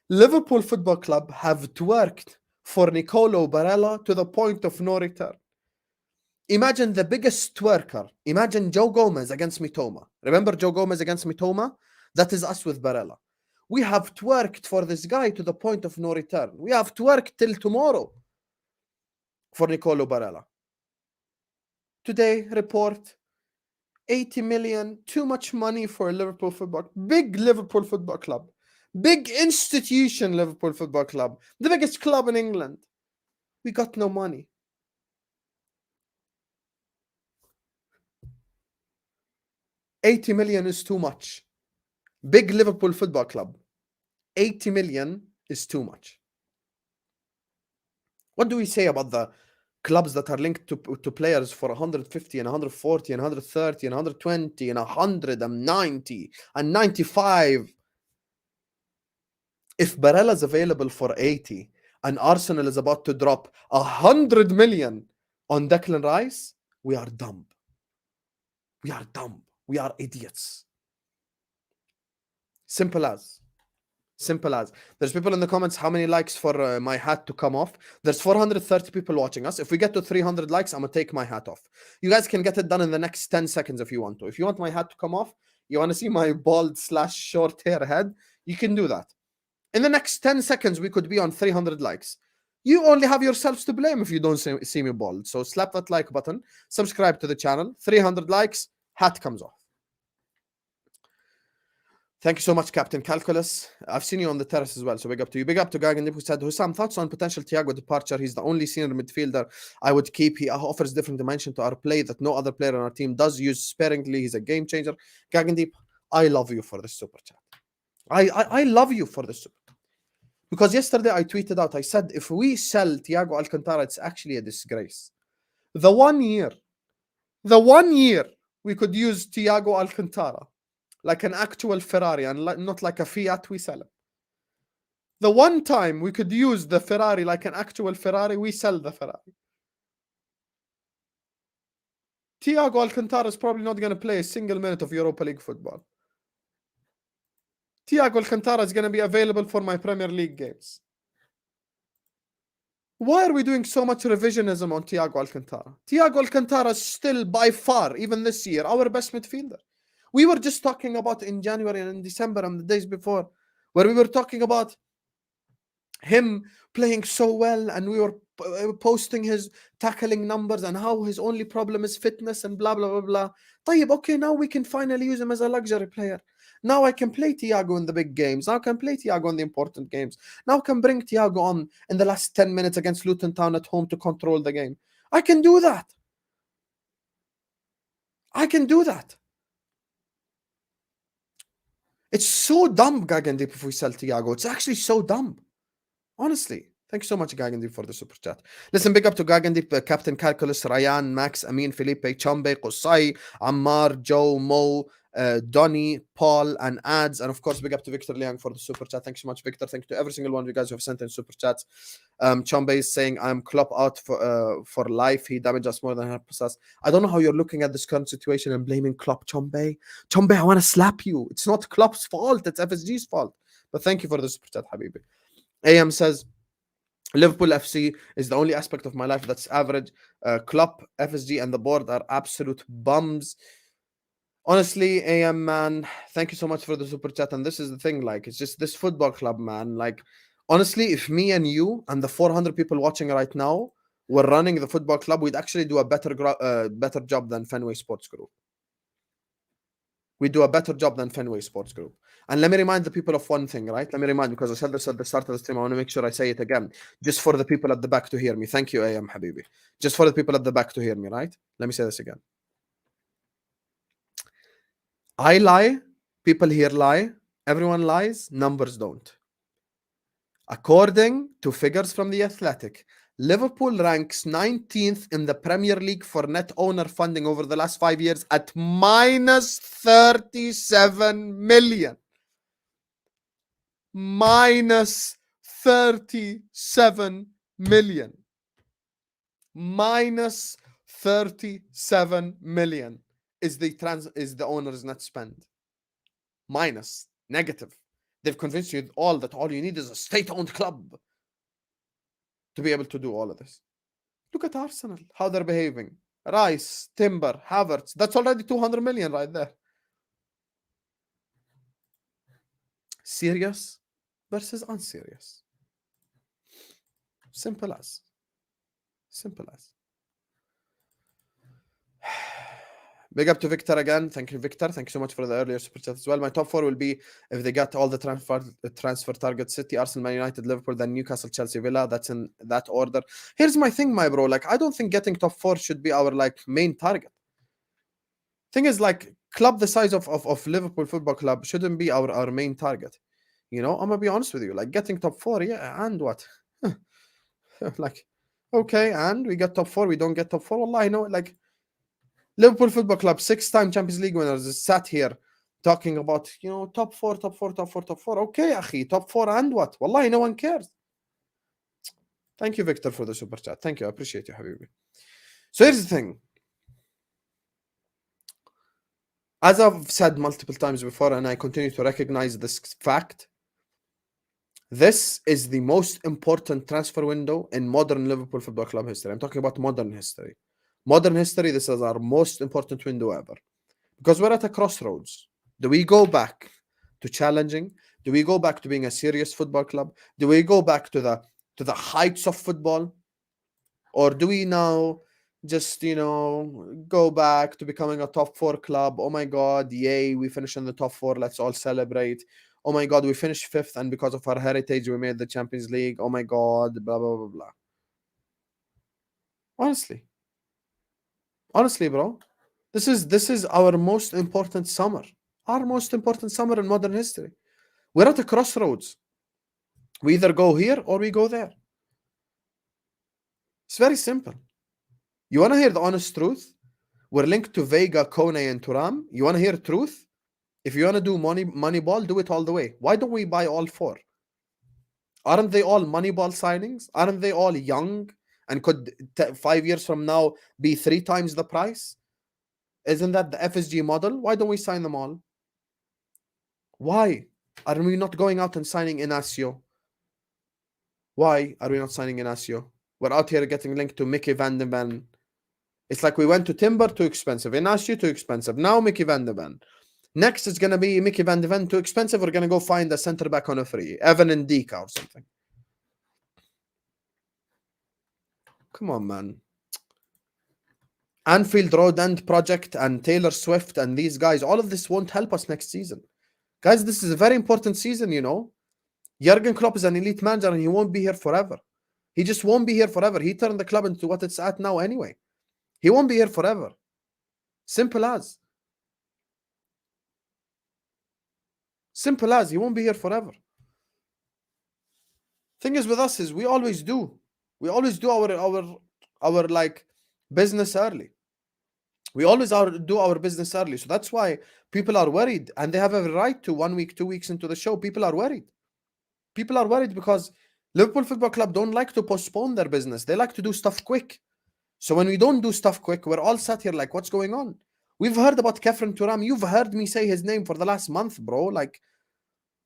Liverpool Football Club have twerked for Nicolo Barella to the point of no return. Imagine the biggest twerker. Imagine Joe Gomez against Mitoma. Remember Joe Gomez against Mitoma? That is us with Barella. We have twerked for this guy to the point of no return. We have twerked till tomorrow for Nicolo Barella. Today, report 80 million, too much money for Liverpool Football. Big Liverpool Football Club. Big institution Liverpool Football Club. The biggest club in England. We got no money. $80 million is too much. Big Liverpool Football Club. 80 million is too much. What do we say about the clubs that are linked to players for 150 and 140 and 130 and 120 and 190 and 95? If Barella is available for 80 and Arsenal is about to drop 100 million on Declan Rice, we are dumb. We are idiots. Simple as. There's people in the comments, how many likes for my hat to come off? There's 430 people watching us. If we get to 300 likes, I'm going to take my hat off. You guys can get it done in the next 10 seconds if you want to. If you want my hat to come off, you want to see my bald / short hair head, you can do that. In the next 10 seconds, we could be on 300 likes. You only have yourselves to blame if you don't see me bald. So slap that like button, subscribe to the channel, 300 likes, hat comes off. Thank you so much, Captain Calculus. I've seen you on the terrace as well, so big up to you. Big up to Gagan who said, Hussam, thoughts on potential Thiago departure? He's the only senior midfielder I would keep. He offers different dimension to our play that no other player on our team does. Use sparingly. He's a game changer. Gagandeep, I love you for this super chat. I love you for this super. Because yesterday I tweeted out, I said, if we sell Thiago Alcantara, it's actually a disgrace. The one year we could use Thiago Alcantara like an actual Ferrari and not like a Fiat, we sell it. The one time we could use the Ferrari like an actual Ferrari, we sell the Ferrari. Thiago Alcantara is probably not going to play a single minute of Europa League football. Thiago Alcantara is going to be available for my Premier League games. Why are we doing so much revisionism on Thiago Alcantara? Thiago Alcantara is still by far, even this year, our best midfielder. We were just talking about in January and in December and the days before, where we were talking about him playing so well and we were posting his tackling numbers and how his only problem is fitness and blah, blah, blah, blah. طيب, okay, now we can finally use him as a luxury player. Now I can play Thiago in the big games. Now I can play Thiago in the important games. Now I can bring Thiago on in the last 10 minutes against Luton Town at home to control the game. I can do that. I can do that. It's so dumb, Gagandeep, if we sell Thiago. It's actually so dumb. Honestly. Thank you so much, Gagandeep, for the super chat. Listen, big up to Gagandeep, Captain Calculus, Ryan, Max, Amin, Felipe, Chambe, Qusay, Ammar, Joe, Mo, Donny, Paul, and Ads. And of course, big up to Victor Liang for the super chat. Thank you so much, Victor. Thank you to every single one of you guys who have sent in super chats. Chambe is saying, I'm Klopp out for life. He damaged us more than helped us. I don't know how you're looking at this current situation and blaming Klopp, Chambe. Chambe, I want to slap you. It's not Klopp's fault. It's FSG's fault. But thank you for the super chat, Habibi. AM says, Liverpool FC is the only aspect of my life that's average. Klopp, FSG, and the board are absolute bums. Honestly, AM, man, thank you so much for the super chat. And this is the thing, like, it's just this football club, man. Like, honestly, if me and you and the 400 people watching right now were running the football club, we'd actually do a better job than Fenway Sports Group. We do a better job than Fenway Sports Group. And let me remind the people of one thing, right? Let me remind, because I said this at the start of the stream, I want to make sure I say it again, just for the people at the back to hear me. Thank you, AM Habibi. Just for the people at the back to hear me, right? Let me say this again. I lie, people here lie, everyone lies, numbers don't. According to figures from The Athletic, Liverpool ranks 19th in the Premier League for net owner funding over the last 5 years at minus 37 million. Minus 37 million. Minus 37 million is the owner's net spend. Minus, negative. They've convinced you all that all you need is a state-owned club to be able to do all of this. Look at Arsenal, how they're behaving. Rice, Timber, Havertz. That's already 200 million right there. Serious versus unserious. Simple as. Simple as. Big up to Victor again. Thank you, Victor. Thank you so much for the earlier super chat as well. My top four will be, if they got all the transfer targets, City, Arsenal, Man United, Liverpool, then Newcastle, Chelsea, Villa. That's in that order. Here's my thing, my bro. Like, I don't think getting top four should be our like main target. Thing is, like, club the size of Liverpool Football Club shouldn't be our main target. You know, I'm gonna be honest with you. Like, getting top four, yeah, and what? Like, okay, and we get top four, we don't get top four. Wallah, I know, like, Liverpool Football Club, 6-time Champions League winners, is sat here talking about, you know, top four. Okay, akhi, top four and what? Wallahi, no one cares. Thank you, Victor, for the super chat. Thank you. I appreciate you, Habibi. So here's the thing. As I've said multiple times before, and I continue to recognize this fact, this is the most important transfer window in modern Liverpool Football Club history. I'm talking about modern history. Modern history, this is our most important window ever. Because we're at a crossroads. Do we go back to challenging? Do we go back to being a serious football club? Do we go back to the heights of football? Or do we now just, go back to becoming a top four club. Oh my God, yay, we finished in the top four. Let's all celebrate. Oh my God, we finished fifth, and because of our heritage, we made the Champions League. Oh my God, blah, blah, blah, blah. Honestly, bro, this is our most important summer. Our most important summer in modern history. We're at a crossroads. We either go here or we go there. It's very simple. You want to hear the honest truth? We're linked to Vega, Kone, and Thuram. You want to hear truth? If you want to do money ball, do it all the way. Why don't we buy all four? Aren't they all money ball signings? Aren't they all young and could 5 years from now be 3 times the price? Isn't that the FSG model? Why don't we sign them all? Why are we not going out and signing Inacio? Why are we not signing Inacio? We're out here getting linked to Mickey van de Ven. It's like we went to Timber, too expensive. Inacio, too expensive. Now Mickey van de Ven. Next, it's going to be Mickey van de Ven, too expensive. We're going to go find a centre back on a free. Evan and Dika or something. Come on, man. Anfield Road End Project and Taylor Swift and these guys, all of this won't help us next season. Guys, this is a very important season, Jurgen Klopp is an elite manager and he won't be here forever. He just won't be here forever. He turned the club into what it's at now anyway. He won't be here forever. Simple as. Simple as. He won't be here forever. Thing is with us is we always do. We always do our like business early. We always do our business early. So that's why people are worried, and they have a right to 1 week, 2 weeks into the show. People are worried. People are worried because Liverpool Football Club don't like to postpone their business. They like to do stuff quick. So when we don't do stuff quick, we're all sat here like, what's going on? We've heard about Kefren Thuram. You've heard me say his name for the last month, bro. Like,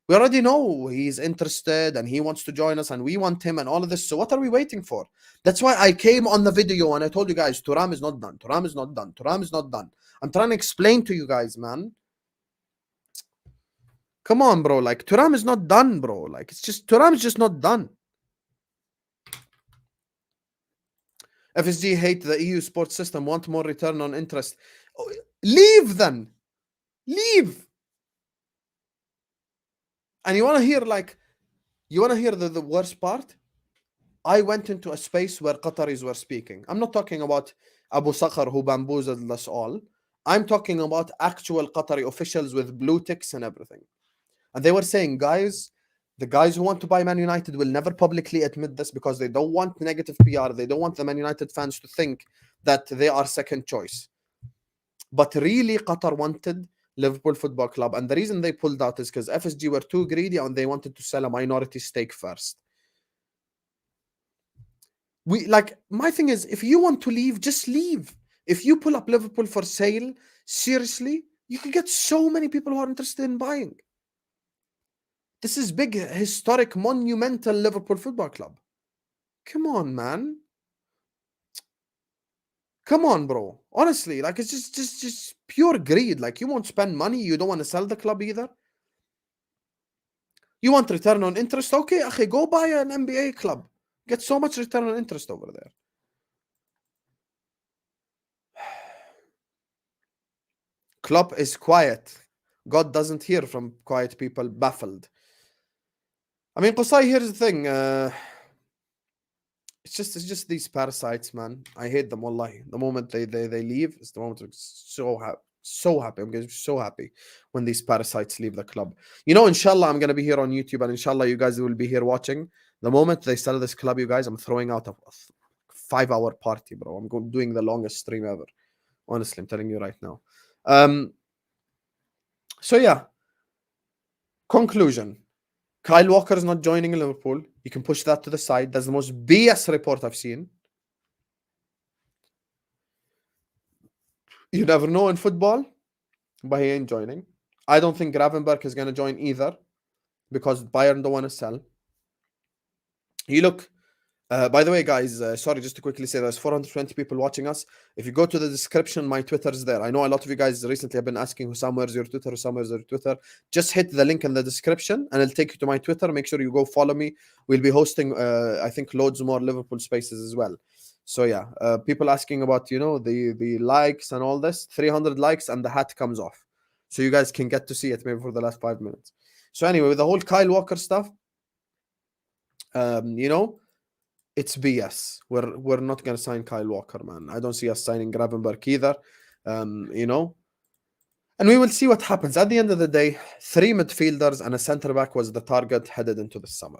we already know he's interested and he wants to join us and we want him and all of this. So what are we waiting for? That's why I came on the video and I told you guys, Thuram is not done. Thuram is not done. Thuram is not done. I'm trying to explain to you guys, man. Come on, bro. Like, Thuram is not done, bro. Like, it's just, Thuram is just not done. FSG hate the EU sports system, want more return on interest. Oh, leave then. Leave. And you want to hear the worst part? I went into a space where Qataris were speaking. I'm not talking about Abu Sakhar who bamboozled us all. I'm talking about actual Qatari officials with blue ticks and everything. And they were saying, guys, the guys who want to buy Man United will never publicly admit this because they don't want negative PR. They don't want the Man United fans to think that they are second choice. But really, Qatar wanted Liverpool Football Club. And the reason they pulled out is because FSG were too greedy and they wanted to sell a minority stake first. My thing is, if you want to leave, just leave. If you pull up Liverpool for sale, seriously, you can get so many people who are interested in buying. This is big, historic, monumental Liverpool Football Club. Come on, man. Come on, bro. Honestly, like, it's just pure greed. Like, you won't spend money. You don't want to sell the club either. You want return on interest? Okay, akhi, go buy an NBA club. Get so much return on interest over there. Klopp is quiet. God doesn't hear from quiet people, baffled. I mean, Qusay, here's the thing. It's just these parasites, man. I hate them, wallahi. The moment they leave, it's the moment I'm so happy. I'm getting so happy when these parasites leave the club. Inshallah, I'm going to be here on YouTube, and inshallah, you guys will be here watching. The moment they sell this club, you guys, I'm throwing out a 5-hour party, bro. I'm doing the longest stream ever. Honestly, I'm telling you right now. So, yeah. Conclusion. Kyle Walker is not joining Liverpool. You can push that to the side. That's the most BS report I've seen. You never know in football, but he ain't joining. I don't think Gravenberg is going to join either because Bayern don't want to sell. You look, By the way, guys, sorry, just to quickly say there's 420 people watching us. If you go to the description, my Twitter's there. I know a lot of you guys recently have been asking, Hussam, where's your Twitter? Hussam, where's your Twitter? Just hit the link in the description and it'll take you to my Twitter. Make sure you go follow me. We'll be hosting, I think, loads more Liverpool spaces as well. So yeah, people asking about, the likes and all this. 300 likes and the hat comes off. So you guys can get to see it maybe for the last 5 minutes. So anyway, with the whole Kyle Walker stuff, it's BS. We're not gonna sign Kyle Walker, man. I don't see us signing Gravenberg either. And we will see what happens. At the end of the day, 3 midfielders and a centre back was the target headed into the summer.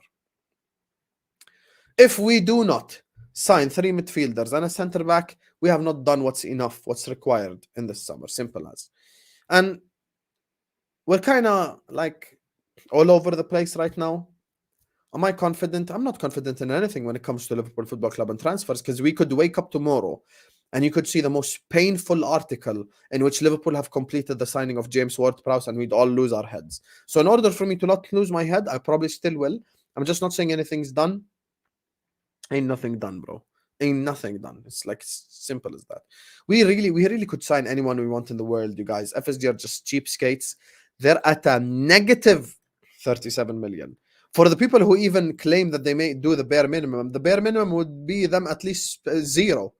If we do not sign 3 midfielders and a centre back, we have not done what's required in this summer. Simple as. And we're kind of like all over the place right now. Am I confident? I'm not confident in anything when it comes to Liverpool Football Club and transfers, because we could wake up tomorrow and you could see the most painful article in which Liverpool have completed the signing of James Ward-Prowse and we'd all lose our heads. So in order for me to not lose my head, I probably still will. I'm just not saying anything's done. Ain't nothing done, bro. Ain't nothing done. It's like simple as that. We really could sign anyone we want in the world, you guys. FSG are just cheapskates. They're at a negative 37 million. For the people who even claim that they may do the bare minimum would be them at least 0.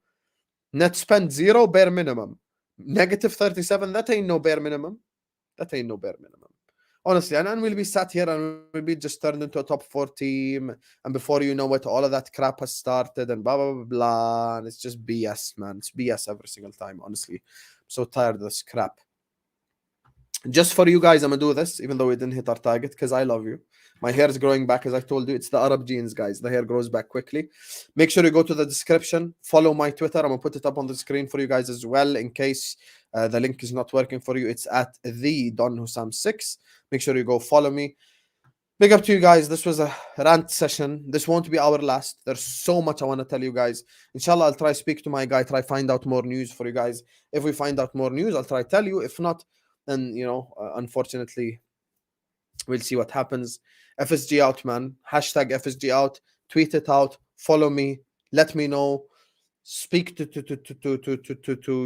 Net spend 0, bare minimum. Negative 37, that ain't no bare minimum. That ain't no bare minimum. Honestly, and we'll be sat here and we'll be just turned into a top 4 team. And before you know it, all of that crap has started and blah, blah, blah, blah. And it's just BS, man. It's BS every single time, honestly. I'm so tired of this crap. Just for you guys, I'm going to do this, even though we didn't hit our target, because I love you. My hair is growing back, as I told you. It's the Arab genes, guys. The hair grows back quickly. Make sure you go to the description. Follow my Twitter. I'm going to put it up on the screen for you guys as well, in case the link is not working for you. It's at @the_Don_Hussam6. Make sure you go follow me. Big up to you guys. This was a rant session. This won't be our last. There's so much I want to tell you guys. Inshallah, I'll try speak to my guy, try find out more news for you guys. If we find out more news, I'll try tell you. If not, then, unfortunately, we'll see what happens. FSG out, man. Hashtag FSG out. Tweet it out. Follow me. Let me know. Speak to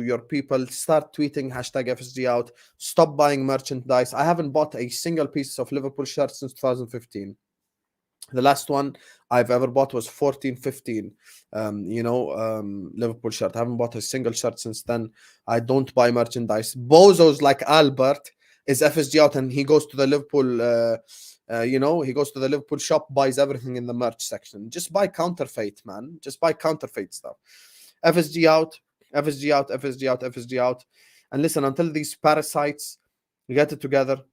your people. Start tweeting hashtag FSG out. Stop buying merchandise. I haven't bought a single piece of Liverpool shirt since 2015. The last one I've ever bought was 14-15. Liverpool shirt. I haven't bought a single shirt since then. I don't buy merchandise. Bozos like Albert is FSG out, and he goes to the Liverpool he goes to the Liverpool shop, buys everything in the merch section. Just buy counterfeit, man. Just buy counterfeit stuff. FSG out, FSG out, FSG out, FSG out. And listen, until these parasites get it together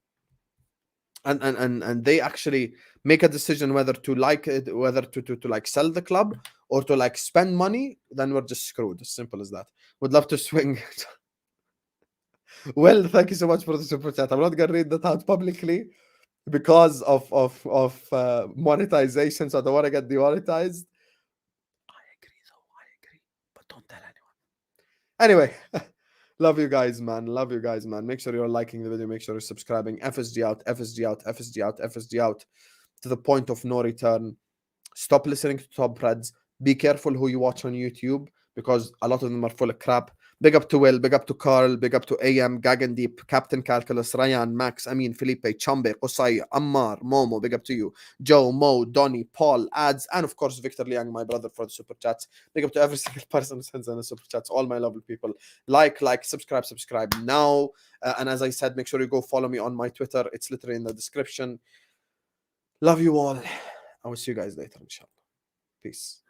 and they actually make a decision whether to like it, whether to like sell the club or to like spend money, then we're just screwed. As simple as that. Would love to swing. Well, thank you so much for the super chat. I'm not gonna read that out publicly because of monetization, so I don't want to get demonetized. I agree, but don't tell anyone. Anyway, love you guys, man. Love you guys, man. Make sure you're liking the video. Make sure you're subscribing. FSG out, FSG out, FSG out, FSG out, to the point of no return. Stop listening to top Reds. Be careful who you watch on YouTube, because a lot of them are full of crap. Big up to Will, big up to Carl, big up to AM, Gagandeep, Captain Calculus, Ryan, Max, Amin, Felipe, Chambe, Qusay, Ammar, Momo, big up to you, Joe, Mo, Donny, Paul, Ads, and of course Victor Liang, my brother, for the super chats. Big up to every single person who sends in the super chats, all my lovely people. Like, subscribe now. And as I said, make sure you go follow me on my Twitter. It's literally in the description. Love you all. I will see you guys later, inshallah. Peace.